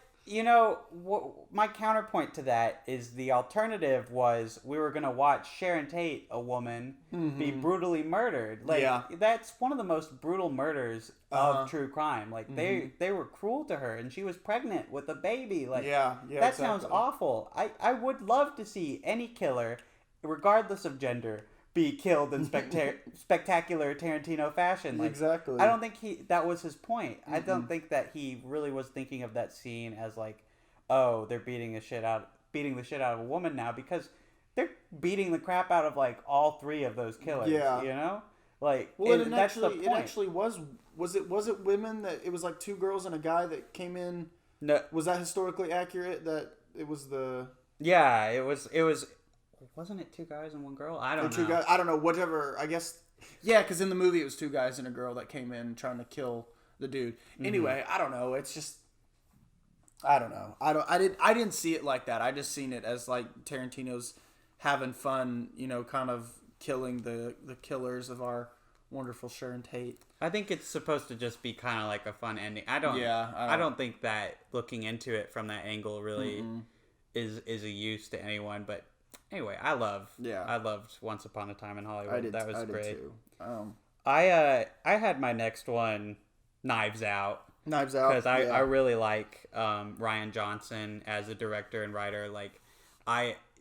my counterpoint to that is the alternative was we were gonna watch Sharon Tate, a woman, be brutally murdered. Like that's one of the most brutal murders of true crime. Like they were cruel to her, and she was pregnant with a baby. Like that sounds awful. I would love to see any killer, regardless of gender, be killed in spectacular Tarantino fashion. Like, exactly. I don't think that was his point. I don't think that he really was thinking of that scene as like, oh, they're beating the shit out of a woman now, because they're beating the crap out of like all three of those killers. Yeah. Like, well, that's the point. It actually was it women that it was like two girls and a guy that came in? No. Was that historically accurate that it was the? Yeah, it was. Wasn't it two guys and one girl? I don't know. Two guys. I don't know. Whatever. I guess. Yeah, because in the movie it was two guys and a girl that came in trying to kill the dude. Anyway, I don't know. It's just. I don't know. I didn't see it like that. I just seen it as like Tarantino's having fun. Kind of killing the killers of our wonderful Sharon Tate. I think it's supposed to just be kind of like a fun ending. I don't think that looking into it from that angle really is a use to anyone. But anyway, I loved Once Upon a Time in Hollywood. That was great. Did too. I had my next one, Knives Out. Knives Out. Because I really like Rian Johnson as a director and writer. Like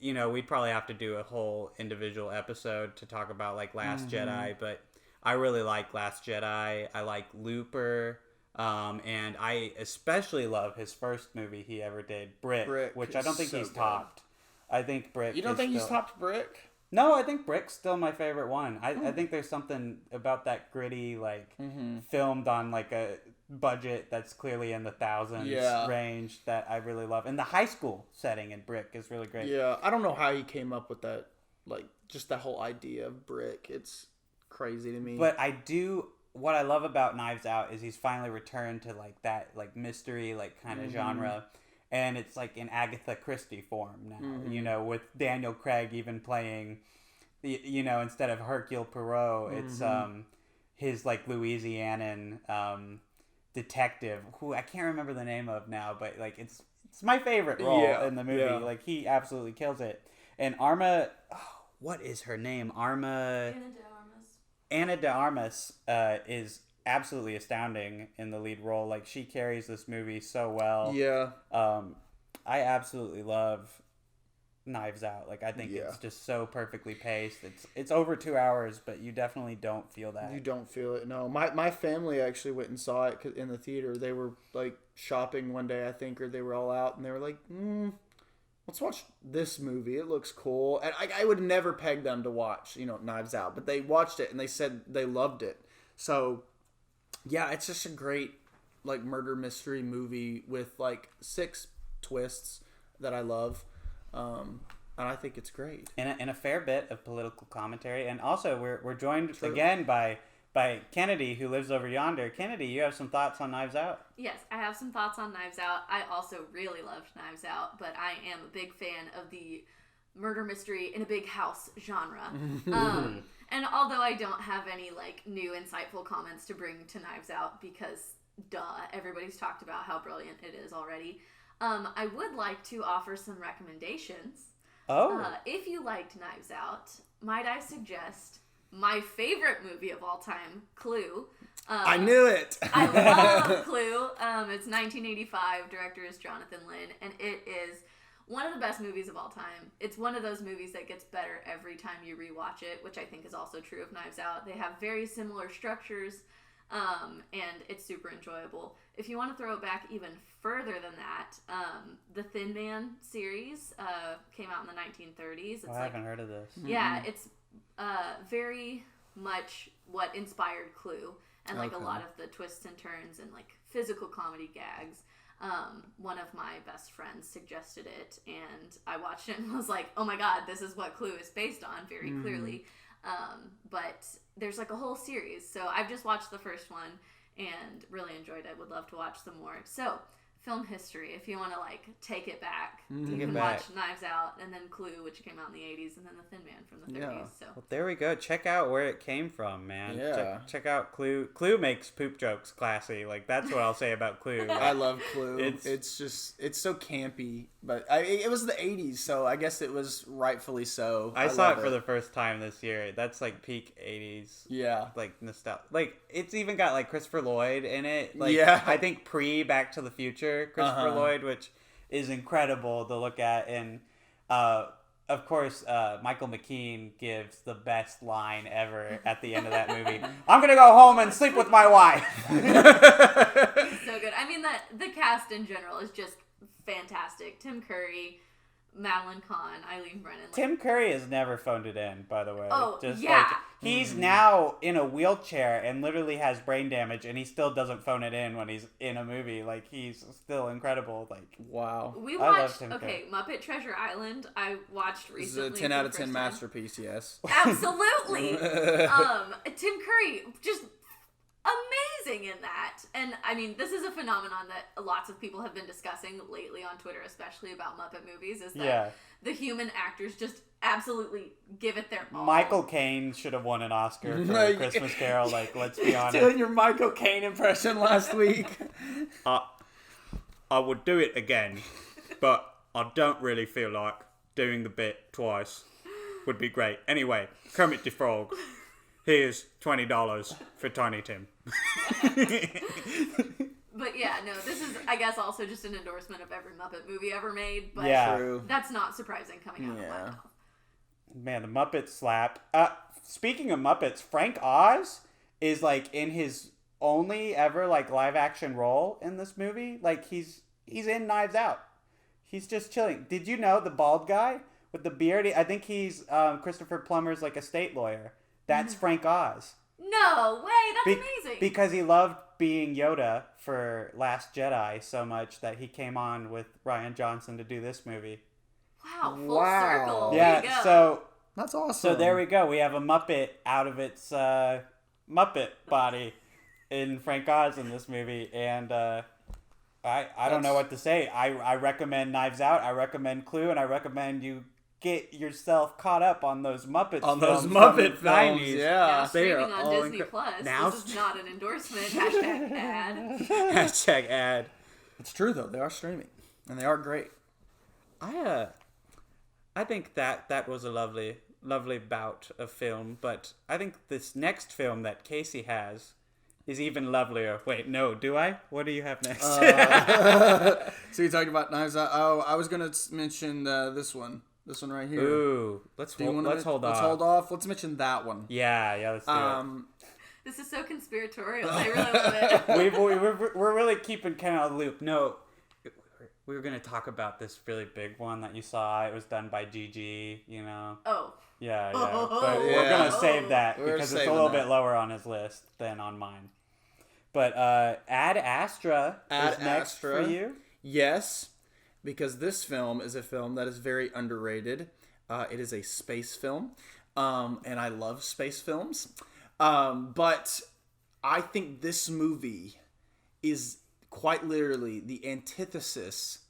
we'd probably have to do a whole individual episode to talk about like Last Jedi, but I really like Last Jedi. I like Looper. And I especially love his first movie he ever did, Brick, which I don't think he's topped. I think Brick. You don't think he's topped Brick? No, I think Brick's still my favorite one. I think there's something about that gritty, like filmed on like a budget that's clearly in the thousands range that I really love. And the high school setting in Brick is really great. Yeah, I don't know how he came up with that, like, just that whole idea of Brick. It's crazy to me. But what I love about Knives Out is he's finally returned to, like, that, like, mystery, like, kind of genre. And it's, like, in Agatha Christie form now, you know, with Daniel Craig even playing, you know, instead of Hercule Poirot, it's his, like, Louisianan detective, who I can't remember the name of now, but, like, it's my favorite role in the movie. Yeah. Like, he absolutely kills it. And what is her name? Ana de Armas is absolutely astounding in the lead role. Like, she carries this movie so well. Yeah. I absolutely love Knives Out. Like, I think it's just so perfectly paced. It's over 2 hours, but you definitely don't feel that. You don't feel it. No, my family actually went and saw it in the theater. They were, like, shopping one day, I think, or they were all out, and they were like, let's watch this movie. It looks cool. And I would never peg them to watch, you know, Knives Out, but they watched it and they said they loved it. So, yeah, it's just a great, like, murder mystery movie with, like, 6 twists that I love. And I think it's great. And a fair bit of political commentary. And also, we're joined again by Kennedy, who lives over yonder. Kennedy, you have some thoughts on Knives Out? Yes, I have some thoughts on Knives Out. I also really loved Knives Out, but I am a big fan of the murder mystery in a big house genre. And although I don't have any, like, new insightful comments to bring to Knives Out, because everybody's talked about how brilliant it is already, I would like to offer some recommendations. If you liked Knives Out, might I suggest my favorite movie of all time, Clue. I knew it! I love Clue. It's 1985. Director is Jonathan Lynn, and it is one of the best movies of all time. It's one of those movies that gets better every time you rewatch it, which I think is also true of Knives Out. They have very similar structures, and it's super enjoyable. If you want to throw it back even further than that, the Thin Man series came out in the 1930s. It's I haven't heard of this. Yeah, it's very much what inspired Clue, and, like, a lot of the twists and turns and, like, physical comedy gags. One of my best friends suggested it, and I watched it and was like, oh my god, this is what Clue is based on, very clearly. But there's, like, a whole series, so I've just watched the first one and really enjoyed it. Would love to watch some more. So, film history, if you want to, like, take it back, you can watch Knives Out, and then Clue, which came out in the 80s, and then The Thin Man from the 30s. So. Well, there we go. Check out where it came from, man. Yeah. Check out Clue. Clue makes poop jokes classy. Like, that's what I'll say about Clue. Like, I love Clue. It's just, it's so campy, but it was the 80s, so I guess it was rightfully so. I saw it for the first time this year. That's, like, peak 80s. Yeah. Like, nostalgia. Like, it's even got, like, Christopher Lloyd in it. Like, I think Back to the Future Christopher Lloyd, which is incredible to look at. And of course Michael McKean gives the best line ever at the end of that movie. I'm gonna go home and sleep with my wife. So good. I mean, the cast in general is just fantastic. Tim Curry, Madeline Kahn, Eileen Brennan. Like, Tim Curry has never phoned it in, by the way. Oh, just yeah. Like, he's now in a wheelchair and literally has brain damage, and he still doesn't phone it in when he's in a movie. Like, he's still incredible. Like, wow. We watched, Muppet Treasure Island, I watched recently. It's a 10 out of 10 masterpiece, yes. Absolutely. Tim Curry, just amazing in that. And I mean, this is a phenomenon that lots of people have been discussing lately on Twitter, especially about Muppet movies, is that the human actors just absolutely give it their all. Michael Caine should have won an Oscar for A Christmas Carol. Like, let's be honest. Doing your Michael Caine impression last week. I would do it again, but I don't really feel like doing the bit twice would be great. Anyway, Kermit the Frog. Here's $20 for Tiny Tim. But yeah, no, this is, I guess, also just an endorsement of every Muppet movie ever made. But that's not surprising coming out of my mouth. Man, the Muppets slap. Speaking of Muppets, Frank Oz is, like, in his only ever, like, live action role in this movie. Like, he's in Knives Out. He's just chilling. Did you know the bald guy with the beard? I think he's Christopher Plummer's, like, estate lawyer. That's Frank Oz. No way, that's amazing. Because he loved being Yoda for Last Jedi so much that he came on with Rian Johnson to do this movie. Wow, full circle. Yeah, There you go. so That's awesome. So there we go. We have a Muppet out of its Muppet body in Frank Oz in this movie, and I don't know what to say. I recommend Knives Out. I recommend Clue, and I recommend you get yourself caught up on those Muppet on films those Muppet from the 90s. films. Now Yeah, streaming on Disney Plus. Now This is not an endorsement. Hashtag ad. Hashtag ad. it's true though. They are streaming, and they are great. I think that was a lovely bout of film, but I think this next film that Casey has is even lovelier. Wait, no, do I? What do you have next? So you're talking about Knives Out. Oh, I was gonna mention this one. This one right here. Ooh, let's hold off. Let's hold off. Let's mention that one. Yeah, let's do it. This is so conspiratorial. I really love it. We're really keeping Ken on the loop. No, we were going to talk about this really big one that you saw. It was done by Gigi, you know. Oh. Yeah. But we're going to save that because it's a little bit lower on his list than on mine. But Ad Astra is next for you? Yes, because this film is a film that is very underrated. It is a space film, and I love space films. But I think this movie is quite literally the antithesis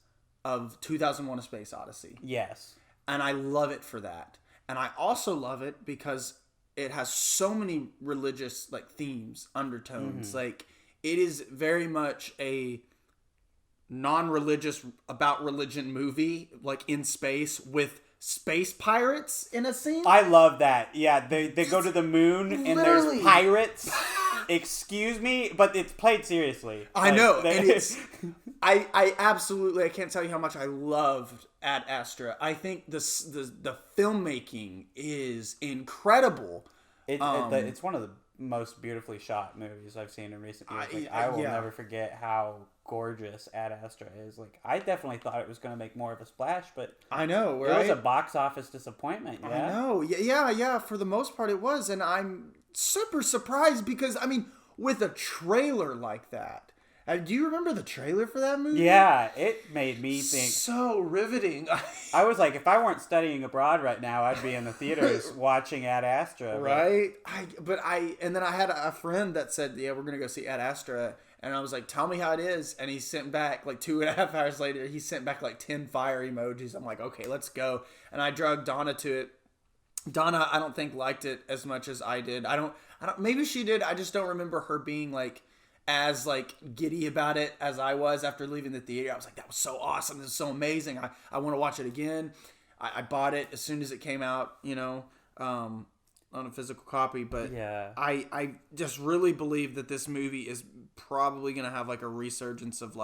of 2001: A Space Odyssey. Yes. And I love it for that. And I also love it because it has so many religious themes, undertones. Like, it is very much a non-religious about religion movie, like in space with space pirates in a scene. I love that. Yeah, they go to the moon and literally there's pirates. Excuse me, but it's played seriously. I know, and it's I absolutely, I can't tell you how much I loved Ad Astra. I think the filmmaking is incredible. It's one of the most beautifully shot movies I've seen in recent years. I will never forget how gorgeous Ad Astra is. Like, I definitely thought it was going to make more of a splash, but I know, right? It was a box office disappointment. Yeah? I know. Yeah. For the most part, it was, and I'm super surprised because with a trailer like that. Do you remember the trailer for that movie? Yeah, it made me think. So riveting. I was like, if I weren't studying abroad right now, I'd be in the theaters watching Ad Astra. Right? And then I had a friend that said, yeah, we're going to go see Ad Astra. And I was like, tell me how it is. And he sent back, 2.5 hours later, he sent back 10 fire emojis. I'm like, okay, let's go. And I drugged Donna to it. Donna, I don't think liked it as much as I did. I don't, maybe she did. I just don't remember her being as giddy about it as I was after leaving the theater. I was like, that was so awesome. This is so amazing. I want to watch it again. I bought it as soon as it came out, on a physical copy. But yeah, I just really believe that this movie is probably going to have a resurgence of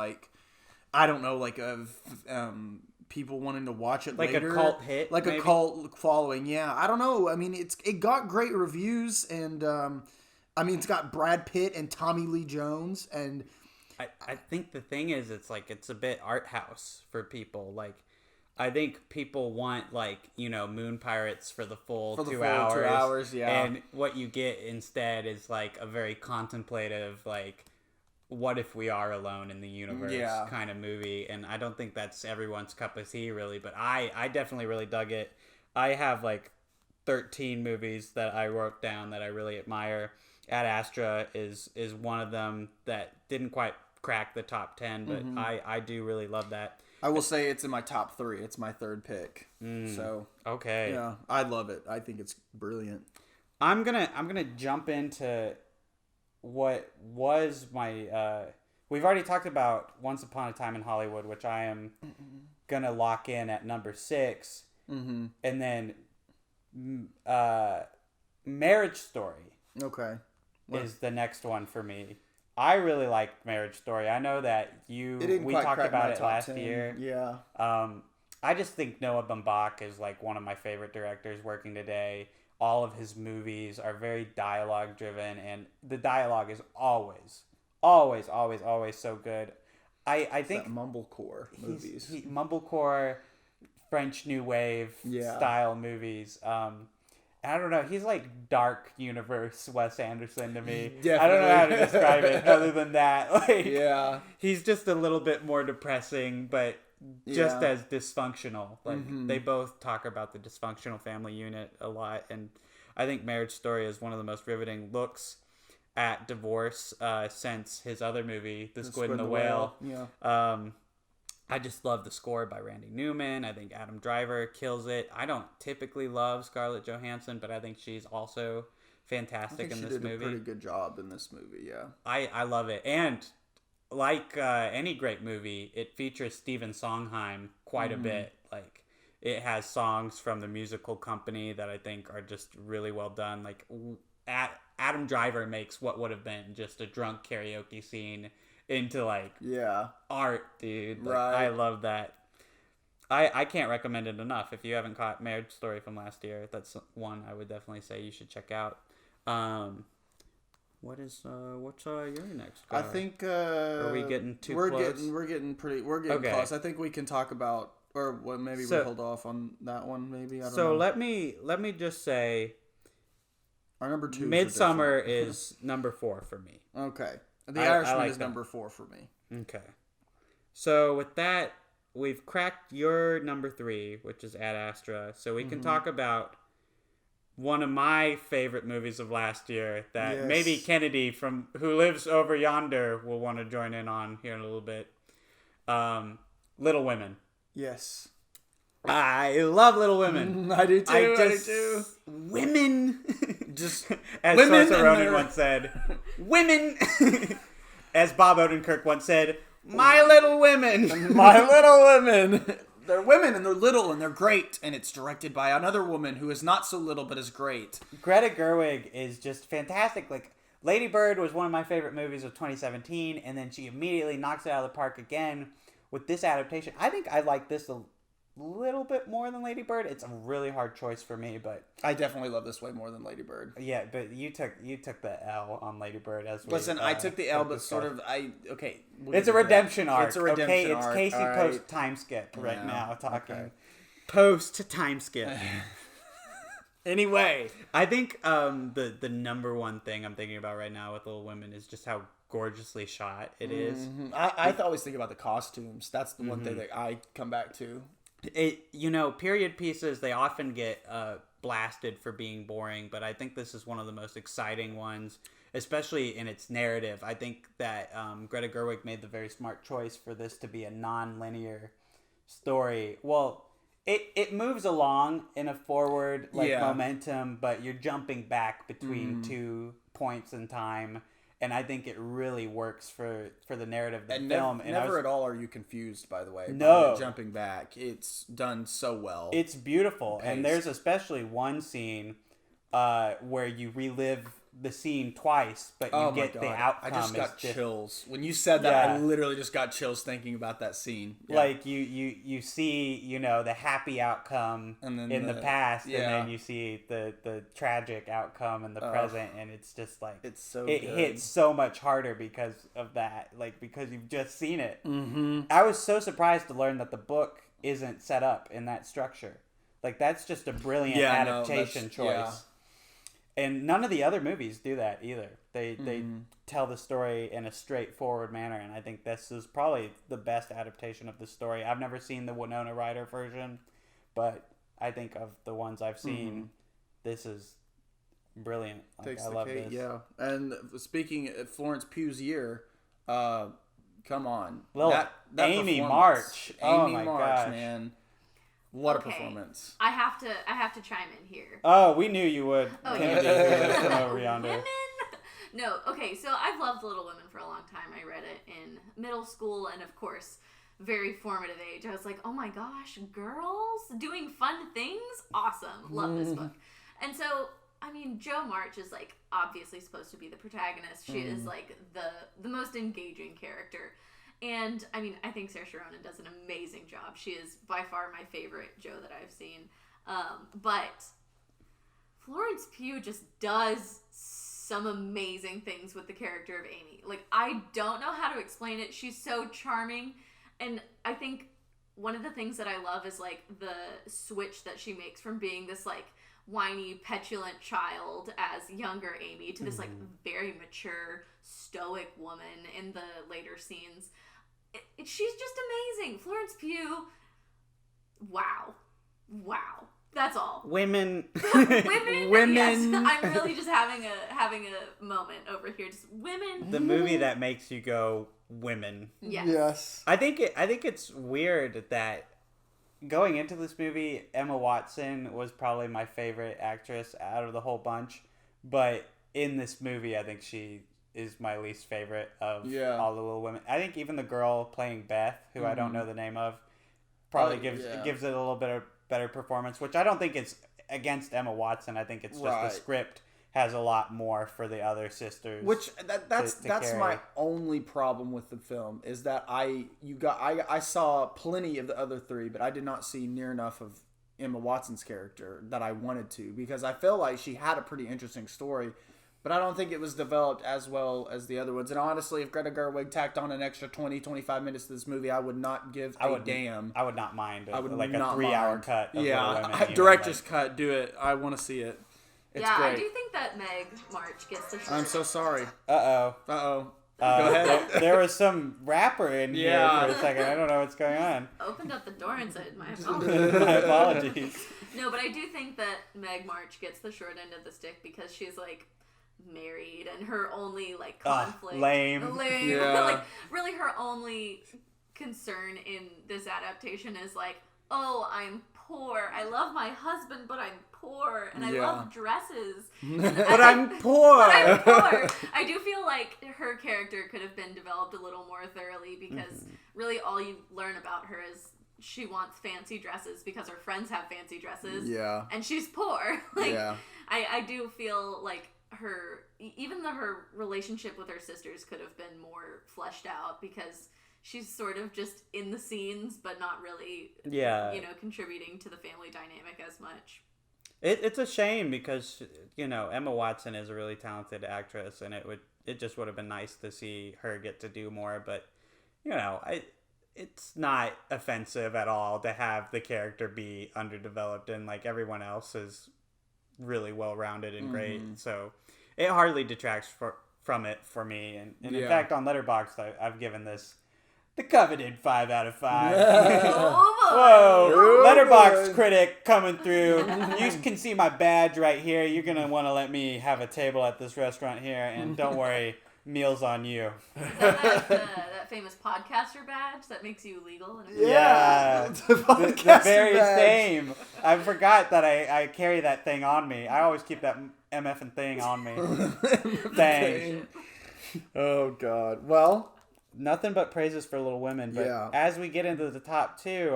people wanting to watch it later. A cult hit? A cult following, yeah. I don't know. It got great reviews, and it's got Brad Pitt and Tommy Lee Jones, and I think the thing is, it's a bit art house for people. I think people want Moon Pirates for the full 2 hours. 2 hours, yeah. And what you get instead is a very contemplative, what if we are alone in the universe kind of movie. And I don't think that's everyone's cup of tea, really. But I definitely really dug it. I have 13 movies that I wrote down that I really admire. Ad Astra is one of them that didn't quite crack the top 10, but I do really love that. I will say it's in my top 3. It's my third pick. So okay, yeah, I love it. I think it's brilliant. I'm gonna jump into what was my. We've already talked about Once Upon a Time in Hollywood, which I am gonna lock in at number 6, and then Marriage Story. Okay. Is the next one for me. I really liked Marriage Story. I know that we talked about it last year. Yeah. I just think Noah Baumbach is one of my favorite directors working today. All of his movies are very dialogue driven, and the dialogue is always so good. I think mumblecore movies. Mumblecore, French New Wave style movies. I don't know. He's like dark universe Wes Anderson to me. Definitely. I don't know how to describe it other than that. Like, Yeah. he's just a little bit more depressing, but just Yeah. as dysfunctional. Like they both talk about the dysfunctional family unit a lot, and I think Marriage Story is one of the most riveting looks at divorce since his other movie, The Squid and the Whale. Yeah. I just love the score by Randy Newman. I think Adam Driver kills it. I don't typically love Scarlett Johansson, but I think she's also fantastic in this movie. She did a pretty good job in this movie, yeah. I love it. And like any great movie, it features Stephen Sondheim quite a bit. Like, it has songs from the musical company that I think are just really well done. Like, Adam Driver makes what would have been just a drunk karaoke scene into like art, dude. Like, right. I love that. I can't recommend it enough. If you haven't caught Marriage Story from last year, that's one I would definitely say you should check out. What's your next guy? I think are we getting too we're close? We're getting close. I think we can talk about, or what, maybe we hold off on that one. Maybe I don't know. let me just say, our number 2. Midsummer is number 4 for me. Okay, The Irishman like is that. number 4 for me. Okay, so with that, we've cracked your number 3, which is Ad Astra. So we can talk about one of my favorite movies of last year that maybe Kennedy, who lives over yonder, will want to join in on here in a little bit. Little Women. Yes. I love Little Women. I do too. I do too. Women. Just as women Saoirse Ronan once said, women. As Bob Odenkirk once said, my little women. My little women. They're women and they're little and they're great, and it's directed by another woman who is not so little but is great. Greta Gerwig is just fantastic. Like, Lady Bird was one of my favorite movies of 2017, and then she immediately knocks it out of the park again with this adaptation. I think I like this a little bit more than Lady Bird. It's a really hard choice for me, but I definitely love this way more than Lady Bird. Yeah, but you took the L on Lady Bird as we. Listen, I took the L, but sort of it's a redemption arc. It's a redemption arc. It's Casey post time skip right now talking. Post time skip. Anyway, I think the number one thing I'm thinking about right now with Little Women is just how gorgeously shot it is. I always think about the costumes. That's the one thing that I come back to. Period pieces, they often get blasted for being boring, but I think this is one of the most exciting ones, especially in its narrative. I think that Greta Gerwig made the very smart choice for this to be a non-linear story. Well, it moves along in a forward momentum, but you're jumping back between 2 points in time. And I think it really works for the narrative of the film. And never at all are you confused, by the way. No. By jumping back. It's done so well. It's beautiful. And there's especially one scene where you relive the scene twice, but you get the outcome. I just got chills. When you said that, I literally just got chills thinking about that scene. Yeah. Like, you see, the happy outcome in the past, and then you see the tragic outcome in the present, and it's just like... It's so it good. hits so much harder because of that, like, because you've just seen it. Mm-hmm. I was so surprised to learn that the book isn't set up in that structure. Like, that's just a brilliant adaptation choice. Yeah. And none of the other movies do that either. They tell the story in a straightforward manner, and I think this is probably the best adaptation of the story. I've never seen the Winona Ryder version, but I think of the ones I've seen, this is brilliant. Like, I love this. Yeah. And speaking of Florence Pugh's year, come on. That Amy March. Oh my gosh, man. What a performance. I have to chime in here. Oh, we knew you would. Oh, Kennedy, over yonder. Women? No, okay, so I've loved Little Women for a long time. I read it in middle school and, of course, very formative age. I was like, oh my gosh, girls doing fun things? Awesome. Love this book. And so, I mean, Jo March is, like, obviously supposed to be the protagonist. She is, like, the most engaging character. And, I mean, I think Saoirse Ronan does an amazing job. She is by far my favorite Jo that I've seen. But Florence Pugh just does some amazing things with the character of Amy. Like, I don't know how to explain it. She's so charming. And I think one of the things that I love is, like, the switch that she makes from being this, like, whiny, petulant child as younger Amy to this like very mature, stoic woman in the later scenes. She's just amazing. Florence Pugh. Wow. That's all. Women. Women. Yes, I'm really just having a moment over here. Just women. The movie that makes you go women. Yes. I think it's weird that going into this movie, Emma Watson was probably my favorite actress out of the whole bunch, but in this movie, I think she is my least favorite of all the Little Women. I think even the girl playing Beth, who I don't know the name of, probably gives it a little bit of better performance, which I don't think it's against Emma Watson. I think it's just the script has a lot more for the other sisters. Which that's my only problem with the film is that I saw plenty of the other three, but I did not see near enough of Emma Watson's character that I wanted to, because I feel like she had a pretty interesting story, but I don't think it was developed as well as the other ones. And honestly, if Greta Gerwig tacked on an extra 20-25 minutes to this movie, I would not give a damn. I would not mind. I would like not a 3-hour mind. cut. Of Little Women, director's cut. Do it. I want to see it. It's great. I do think that Meg March gets the short. I'm so sorry. Uh-oh. Go ahead. There was some rapper in here for a second. I don't know what's going on. Opened up the door and said, my apologies. My apologies. No, but I do think that Meg March gets the short end of the stick because she's like married and her only like conflict. Lame. Yeah. Like really her only concern in this adaptation is like, oh, I'm poor. I love my husband, but I'm poor, and I love dresses. But I'm poor. I do feel like her character could have been developed a little more thoroughly because really all you learn about her is she wants fancy dresses because her friends have fancy dresses. Yeah. And she's poor. I do feel like her relationship with her sisters could have been more fleshed out because she's sort of just in the scenes, but not really, contributing to the family dynamic as much. It's a shame because, Emma Watson is a really talented actress, and it just would have been nice to see her get to do more. But, it's not offensive at all to have the character be underdeveloped, and like everyone else is really well-rounded and great. So it hardly detracts from it for me. And in fact, on Letterboxd, I've given this the coveted 5 out of 5. Whoa! Letterboxd critic coming through. You can see my badge right here. You're going to want to let me have a table at this restaurant here. And don't worry, meals on you. Is that famous podcaster badge that makes you legal? Yeah. The very same. I forgot that I carry that thing on me. I always keep that MF thing on me. Thing. Oh, God. Well, nothing but praises for Little Women, but as we get into the top two,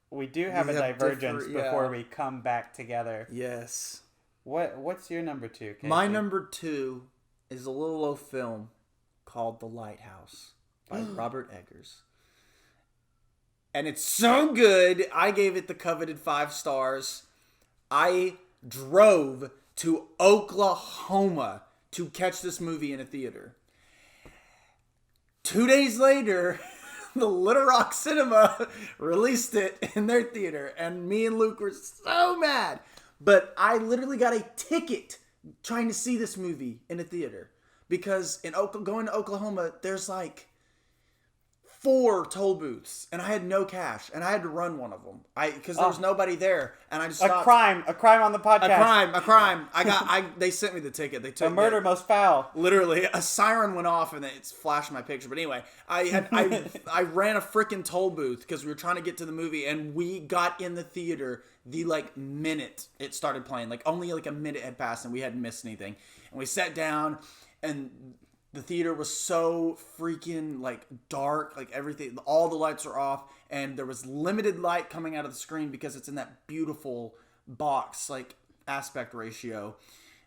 we do have a divergence before we come back together. Yes. What's your number 2, Casey? My number 2 is a little old film called The Lighthouse by Robert Eggers. And it's so good, I gave it the coveted 5 stars. I drove to Oklahoma to catch this movie in a theater. 2 days later, the Little Rock Cinema released it in their theater, and me and Luke were so mad. But I literally got a ticket trying to see this movie in a theater because going to Oklahoma, there's like 4 toll booths, and I had no cash, and I had to run one of them because there was nobody there, and I just stopped. A crime on the podcast. A crime. They sent me the ticket. They took a murder most foul. Literally, a siren went off, and it's flashed my picture. But anyway, I ran a freaking toll booth because we were trying to get to the movie, and we got in the theater the minute it started playing. Only a minute had passed, and we hadn't missed anything. And we sat down, and the theater was so freaking dark, everything, all the lights are off, and there was limited light coming out of the screen because it's in that beautiful box aspect ratio,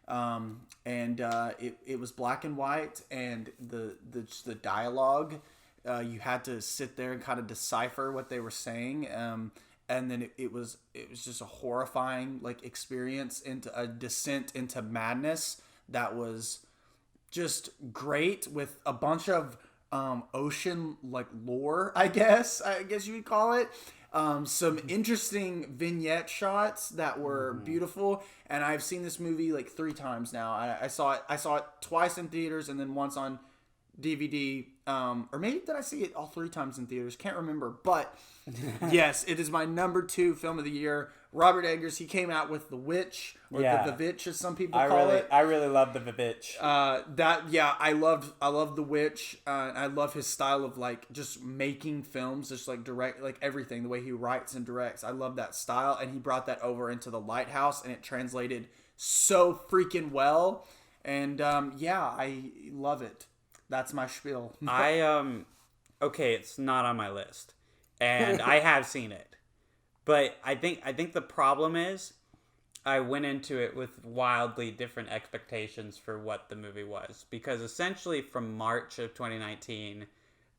and it was black and white, and the dialogue, you had to sit there and kind of decipher what they were saying, and then it was just a horrifying experience into a descent into madness that was just great, with a bunch of ocean lore, I guess you would call it. some interesting vignette shots that were beautiful. And I've seen this movie like 3 times now. I saw it twice in theaters and then once on DVD. Or maybe did I see it all 3 times in theaters? Can't remember. But yes, it is my number 2 film of the year. Robert Eggers, he came out with The Witch, or the Vivitch, as some people call it. I really love The Vivitch. I love The Witch. I love his style of like just making films, just like direct, like everything, the way he writes and directs. I love that style, and he brought that over into The Lighthouse, and it translated so freaking well. And I love it. That's my spiel. Okay, it's not on my list, and I have seen it. But I think the problem is I went into it with wildly different expectations for what the movie was. Because essentially from March of 2019,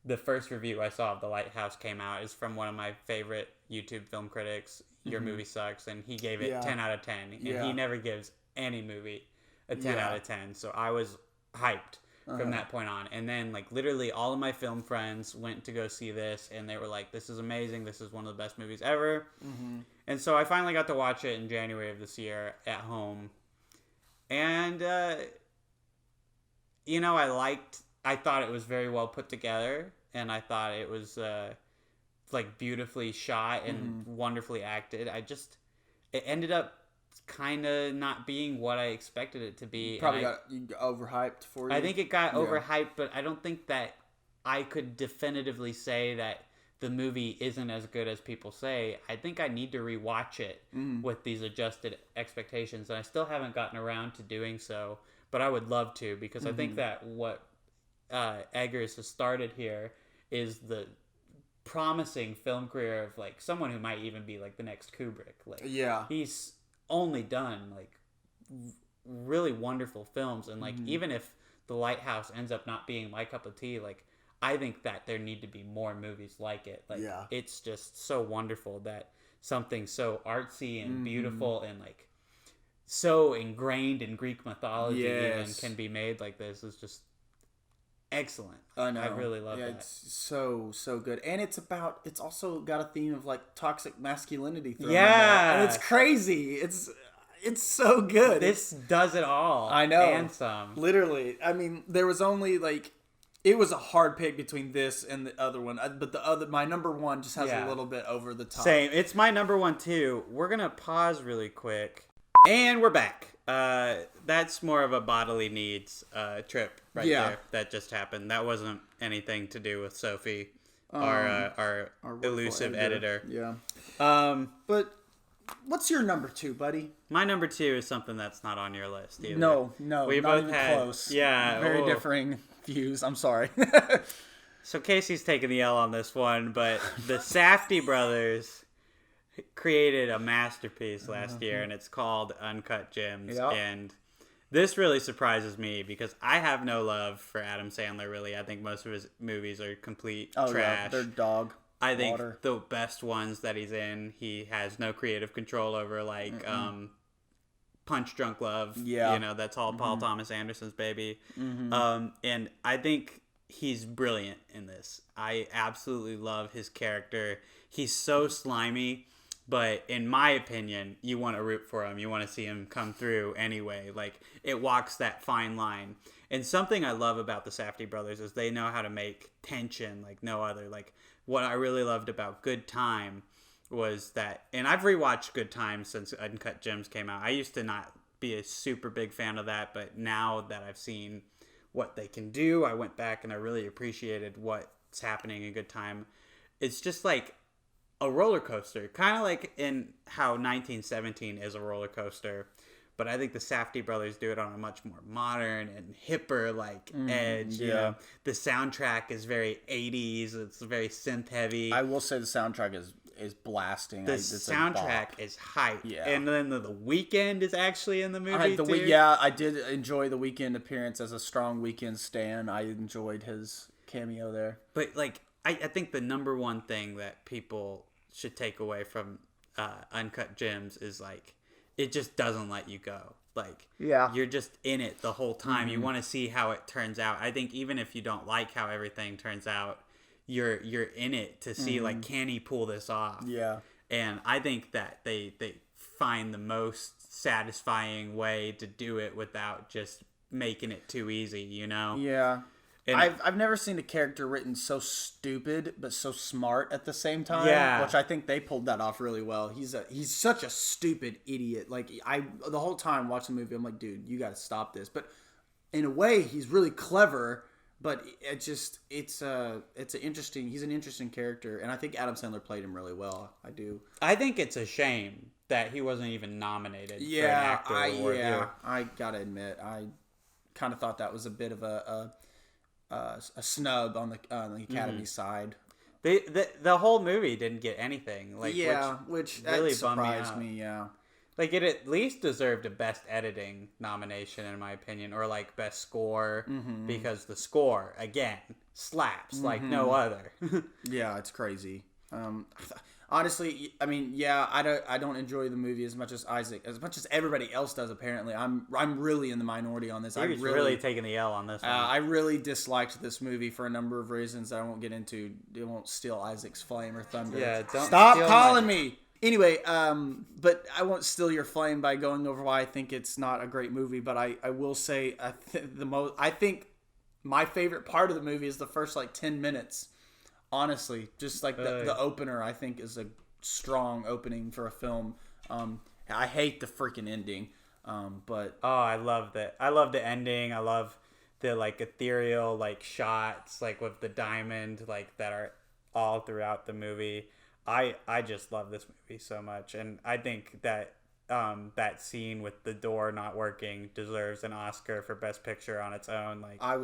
the first review I saw of The Lighthouse came out is from one of my favorite YouTube film critics, Your Movie Sucks, and he gave it 10 out of 10. And he never gives any movie a 10 out of 10. So I was hyped from that point on. And then like literally all of my film friends went to go see this, and they were like, this is amazing, this is one of the best movies ever. And so I finally got to watch it in January of this year at home, and I thought it was very well put together, and I thought it was like beautifully shot and wonderfully acted. It ended up kind of not being what I expected it to be. Probably got overhyped for you. I think it got overhyped, but I don't think that I could definitively say that the movie isn't as good as people say. I think I need to rewatch it with these adjusted expectations, and I still haven't gotten around to doing so, but I would love to, because I think that what Eggers has started here is the promising film career of like someone who might even be like the next Kubrick. Like, he's only done like really wonderful films, and like even if The Lighthouse ends up not being my cup of tea, like I think that there need to be more movies like it. Like it's just so wonderful that something so artsy and beautiful and like so ingrained in Greek mythology even can be made like this is just excellent. I know. I really love that. It's so good. And it's also got a theme of like toxic masculinity thrown in there. And it's crazy. It's so good. This does it all. I know. And some. Literally. I mean, there was only like, it was a hard pick between this and the other one. But my number 1 just has a little bit over the top. Same. It's my number 1 too. We're going to pause really quick. And we're back. That's more of a bodily needs trip there that just happened. That wasn't anything to do with Sophie, our elusive editor. Yeah. But what's your number 2, buddy? My number 2 is something that's not on your list either. No, we not both even had close. Yeah, very differing views. I'm sorry. So Casey's taking the L on this one, but the Safdie brothers created a masterpiece last year, and it's called Uncut Gems. Yep. And this really surprises me because I have no love for Adam Sandler, really. I think most of his movies are complete trash. Yeah, they're dog. I think the best ones that he's in, he has no creative control over, like Punch Drunk Love. Yeah. You know, that's all Paul Thomas Anderson's baby. And I think he's brilliant in this. I absolutely love his character. He's so slimy, but in my opinion, you want to root for him. You want to see him come through anyway. Like, it walks that fine line. And something I love about the Safdie brothers is they know how to make tension like no other. Like, what I really loved about Good Time was that, and I've rewatched Good Time since Uncut Gems came out. I used to not be a super big fan of that, but now that I've seen what they can do, I went back and I really appreciated what's happening in Good Time. It's just like a roller coaster, kind of like in how 1917 is a roller coaster, but I think the Safdie brothers do it on a much more modern and hipper like edge. You know, the soundtrack is very 80s. It's very synth heavy. I will say the soundtrack is blasting. The soundtrack is hype. Yeah. And then the Weeknd is actually in the movie too. I did enjoy the Weeknd appearance as a strong Weeknd stan. I enjoyed his cameo there. But like, I think the number one thing that people should take away from Uncut Gems is like, it just doesn't let you go. Like, you're just in it the whole time. You want to see how it turns out. I think even if you don't like how everything turns out, you're in it to see like, can he pull this off? Yeah. And I think that they find the most satisfying way to do it without just making it too easy, you know? Yeah. And I've never seen a character written so stupid but so smart at the same time. Yeah. Which I think they pulled that off really well. He's such a stupid idiot. Like the whole time watching the movie, I'm like, dude, you got to stop this. But in a way, he's really clever. But it's an interesting. He's an interesting character, and I think Adam Sandler played him really well. I do. I think it's a shame that he wasn't even nominated for an actor award here. I gotta admit, I kind of thought that was a bit of a snub on the Academy side. The whole movie didn't get anything. Like, which really surprised me. Yeah. Like, it at least deserved a Best Editing nomination, in my opinion, or, like, Best Score, because the score, again, slaps like no other. Yeah, it's crazy. Honestly, I mean, I don't enjoy the movie as much as everybody else does, apparently. I'm really in the minority on this. You're really taking the L on this one. I really disliked this movie for a number of reasons that I won't get into. It won't steal Isaac's flame or thunder. Yeah, don't Stop steal calling me! Anyway, but I won't steal your flame by going over why I think it's not a great movie. But I will say I think my favorite part of the movie is the first like 10 minutes. Honestly, just like the opener, I think is a strong opening for a film. I hate the freaking ending, but I love that. I love the ending. I love the like ethereal like shots like with the diamond like that are all throughout the movie. I just love this movie so much, and I think that that scene with the door not working deserves an Oscar for Best Picture on its own. Like I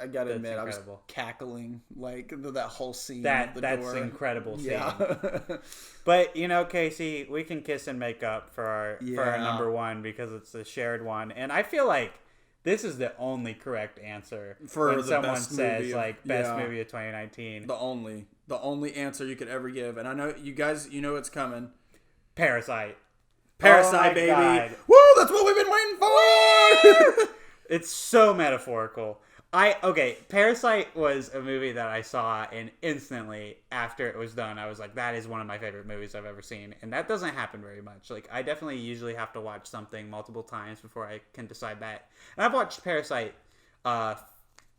gotta admit, incredible. I was cackling like that whole scene. That's an incredible scene. Yeah. But Casey, we can kiss and make up for our number one because it's a shared one, and I feel like this is the only correct answer for when someone best says movie like best movie of 2019. The only answer you could ever give, and I know you guys, it's coming. Parasite, baby! God. Woo! That's what we've been waiting for. It's so metaphorical. Parasite was a movie that I saw, and instantly after it was done, I was like, that is one of my favorite movies I've ever seen. And that doesn't happen very much. Like, I definitely usually have to watch something multiple times before I can decide that. And I've watched Parasite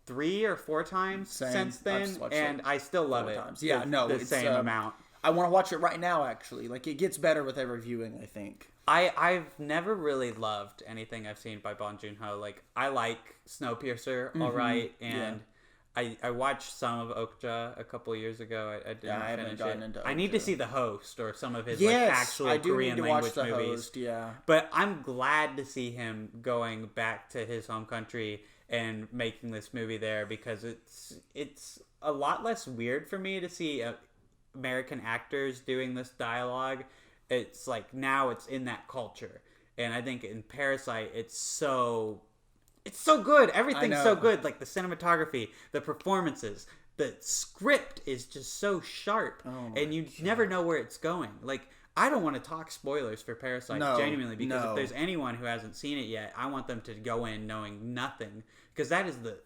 3 or 4 times since then, and I still love it. Yeah, the same amount. I want to watch it right now, actually. Like, it gets better with every viewing, I think. I've never really loved anything I've seen by Bong Joon-ho. Like, I like Snowpiercer, all right, and I watched some of Okja a couple years ago. I didn't finish it. I need to see The Host or some of his actual Korean language movies. Host, yeah. But I'm glad to see him going back to his home country and making this movie there, because it's a lot less weird for me to see American actors doing this dialogue. It's like now it's in that culture, and I think in Parasite it's so good. Everything's so good, like the cinematography, the performances, the script is just so sharp, and you never know where it's going. Like, I don't want to talk spoilers for Parasite genuinely, because if there's anyone who hasn't seen it yet, I want them to go in knowing nothing, because that is the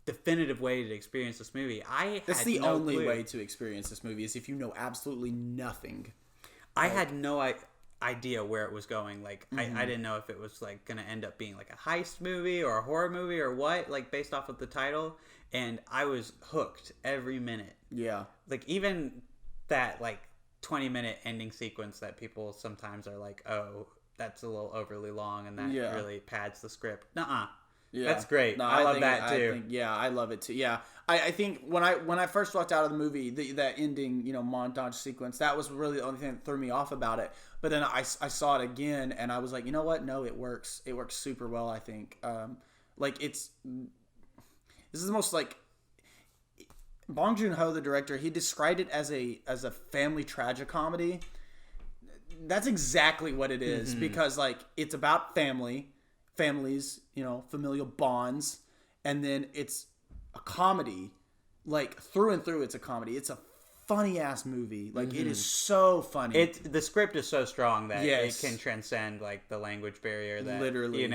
definitive way to experience this movie. That's the only way to experience this movie, is if you know absolutely nothing. I had no idea where it was going. Like, I didn't know if it was like going to end up being like a heist movie or a horror movie or what, like based off of the title. And I was hooked every minute. Yeah. Like, even that like 20-minute ending sequence that people sometimes are like, oh, that's a little overly long and that really pads the script. Nuh-uh. Yeah. That's great. No, I love that too. I love it too. Yeah. I think when I first walked out of the movie, that ending, montage sequence, that was really the only thing that threw me off about it. But then I saw it again, and I was like, you know what? No, it works. It works super well, I think. This is the most like Bong Joon-ho, the director, he described it as a family tragicomedy. That's exactly what it is, because like it's about families, familial bonds, and then it's a comedy, like through and through. It's a comedy. It's a funny ass movie. Like it is so funny. The script is so strong that it can transcend like the language barrier. That literally,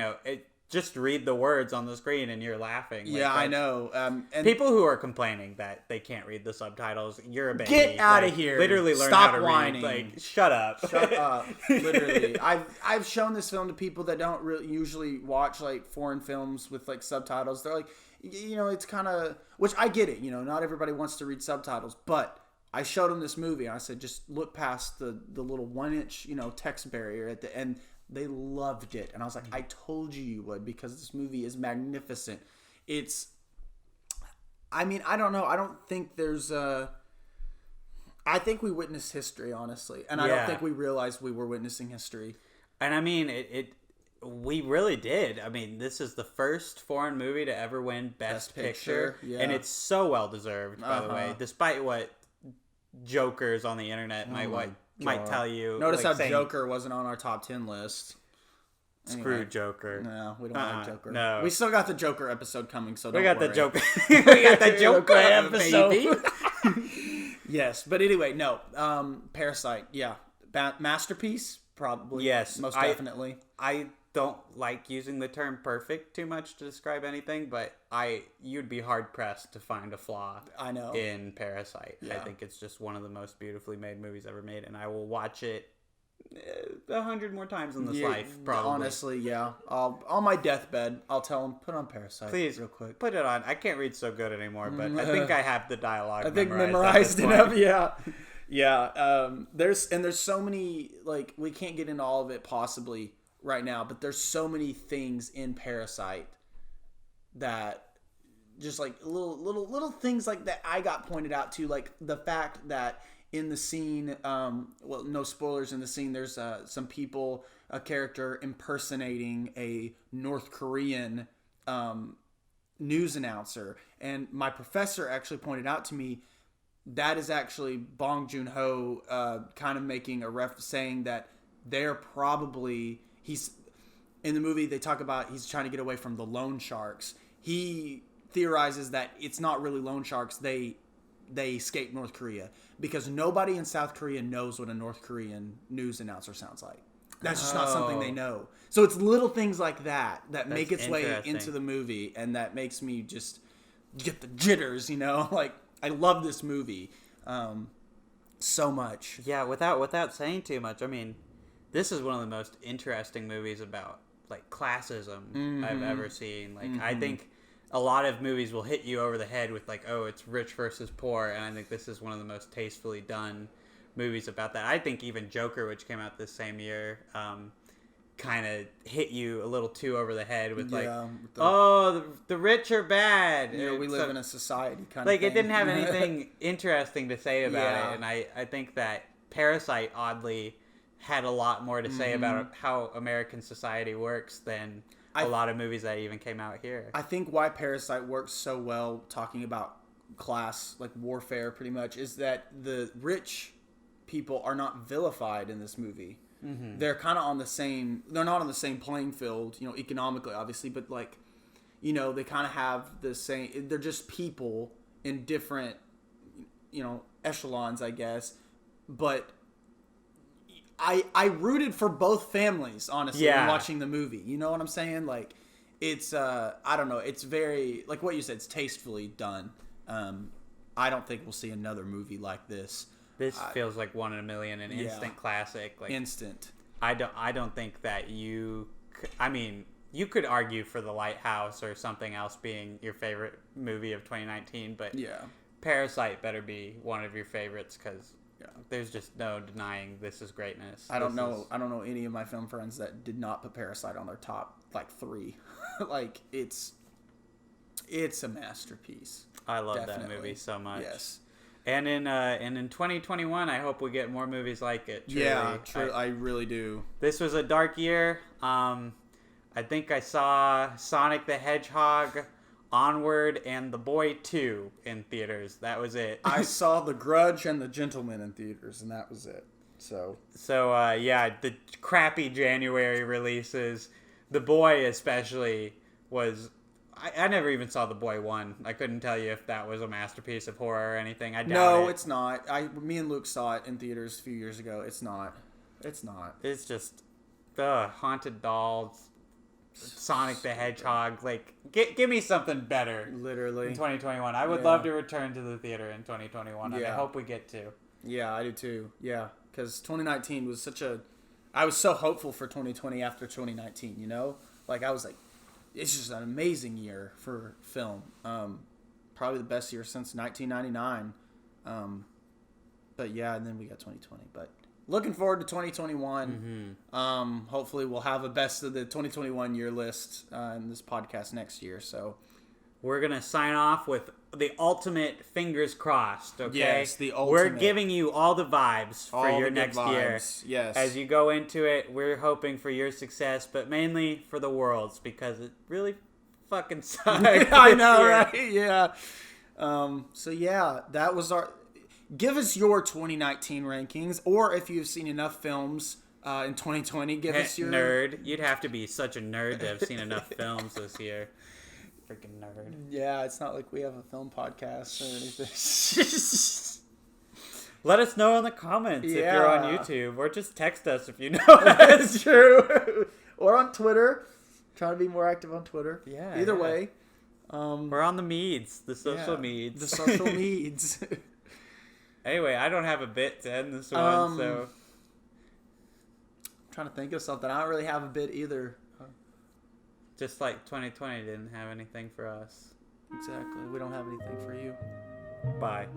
just read the words on the screen and you're laughing. Yeah, I know. And people who are complaining that they can't read the subtitles, you're a baby. Get out of here. Literally learn Stop how to whining. read. Like, shut up. Shut up. Literally. I've shown this film to people that don't really usually watch like foreign films with like subtitles. They're like, it's kind of, which I get it. Not everybody wants to read subtitles, but I showed them this movie and I said, just look past the little 1-inch, text barrier at the end. They loved it. And I was like, I told you would, because this movie is magnificent. I don't know. I don't think there's I think we witnessed history, honestly. And I don't think we realized we were witnessing history. And I mean, we really did. I mean, this is the first foreign movie to ever win Best Picture. Yeah. And it's so well deserved, by the way, despite what jokers on the internet might tell you. Notice how Joker wasn't on our top 10 list. Screw Joker. No, we don't like Joker. No. We still got the Joker episode coming, so don't we got worry. the Joker. We got the Joker episode. Yes, but anyway, no. Parasite, yeah. Masterpiece, probably. Yes. Most definitely. I don't like using the term perfect too much to describe anything, but you'd be hard pressed to find a flaw in Parasite. Yeah. I think it's just one of the most beautifully made movies ever made, and I will watch it 100 more times in this life, probably. Honestly, yeah. On my deathbed, I'll tell them, put on Parasite. Please, real quick. Put it on. I can't read so good anymore, but I think I have the dialogue memorized enough, yeah. Yeah. There's so many, like, we can't get into all of it possibly right now, but there's so many things in Parasite that just like little things like that I got pointed out to, like the fact that in the scene, well, no spoilers in the scene, there's some people, a character impersonating a North Korean news announcer, and my professor actually pointed out to me that is actually Bong Joon-ho kind of making saying that they're probably, he's in the movie they talk about he's trying to get away from the loan sharks. He theorizes that it's not really loan sharks, they escaped North Korea because nobody in South Korea knows what a North Korean news announcer sounds like. That's just not something they know. So it's little things like that make its way into the movie, and that makes me just get the jitters, like I love this movie so much. Yeah, without saying too much, I mean, this is one of the most interesting movies about like classism I've ever seen. Like I think a lot of movies will hit you over the head with like, oh, it's rich versus poor, and I think this is one of the most tastefully done movies about that. I think even Joker, which came out this same year, kind of hit you a little too over the head with like, the rich are bad. We live in a society kind of thing. It didn't have anything interesting to say about it, and I think that Parasite oddly had a lot more to say about how American society works than a lot of movies that even came out here. I think why Parasite works so well, talking about class, like warfare pretty much, is that the rich people are not vilified in this movie. They're kind of they're not on the same playing field, economically, obviously, but like, they kind of have the same, they're just people in different, echelons, I guess. But I rooted for both families, honestly, when watching the movie. You know what I'm saying? Like, it's, I don't know, it's very, like what you said, it's tastefully done. I don't think we'll see another movie like this. This feels like one in a million, an instant classic. Like instant. I don't think that you could argue for The Lighthouse or something else being your favorite movie of 2019, but Parasite better be one of your favorites because there's just no denying this is greatness. I don't know any of my film friends that did not put Parasite on their top like 3. Like it's a masterpiece. I love that movie so much. Yes. And in 2021, I hope we get more movies like it. Truly. Yeah, true. I really do. This was a dark year. I think I saw Sonic the Hedgehog, Onward, and The Boy 2 in theaters. That was it. I saw The Grudge and The Gentleman in theaters, and that was it. So the crappy January releases. The Boy especially was... I never even saw The Boy 1. I couldn't tell you if that was a masterpiece of horror or anything. I doubt it. No, it's not. Me and Luke saw it in theaters a few years ago. It's not. It's not. It's just the haunted dolls. Sonic the Hedgehog. Like, give me something better. Literally. In 2021. I would love to return to the theater in 2021, and I hope we get to. Yeah, I do too. Yeah, because 2019 was I was so hopeful for 2020 after 2019, you know? Like, I was like, it's just an amazing year for film. Probably the best year since 1999. But yeah, and then we got 2020. But looking forward to 2021. Hopefully we'll have a best of the 2021 year list in this podcast next year. So we're going to sign off with the ultimate fingers crossed, okay? Yes, the ultimate. We're giving you all the vibes for all your the next year. Yes. As you go into it, we're hoping for your success, but mainly for the world's, because it really fucking sucks. I know, right? Yeah. So yeah, that was our... Give us your 2019 rankings, or if you've seen enough films in 2020, give us your... Nerd. You'd have to be such a nerd to have seen enough films this year. Freaking nerd. Yeah, it's not like we have a film podcast or anything. Let us know in the comments if you're on YouTube, or just text us if you know. That's true. Or on Twitter. Trying to be more active on Twitter. Yeah. Either way. We're on the meds, the social meds. The social meds. Anyway, I don't have a bit to end this one, so... I'm trying to think of something. I don't really have a bit either. Just like 2020 didn't have anything for us. Exactly. We don't have anything for you. Bye.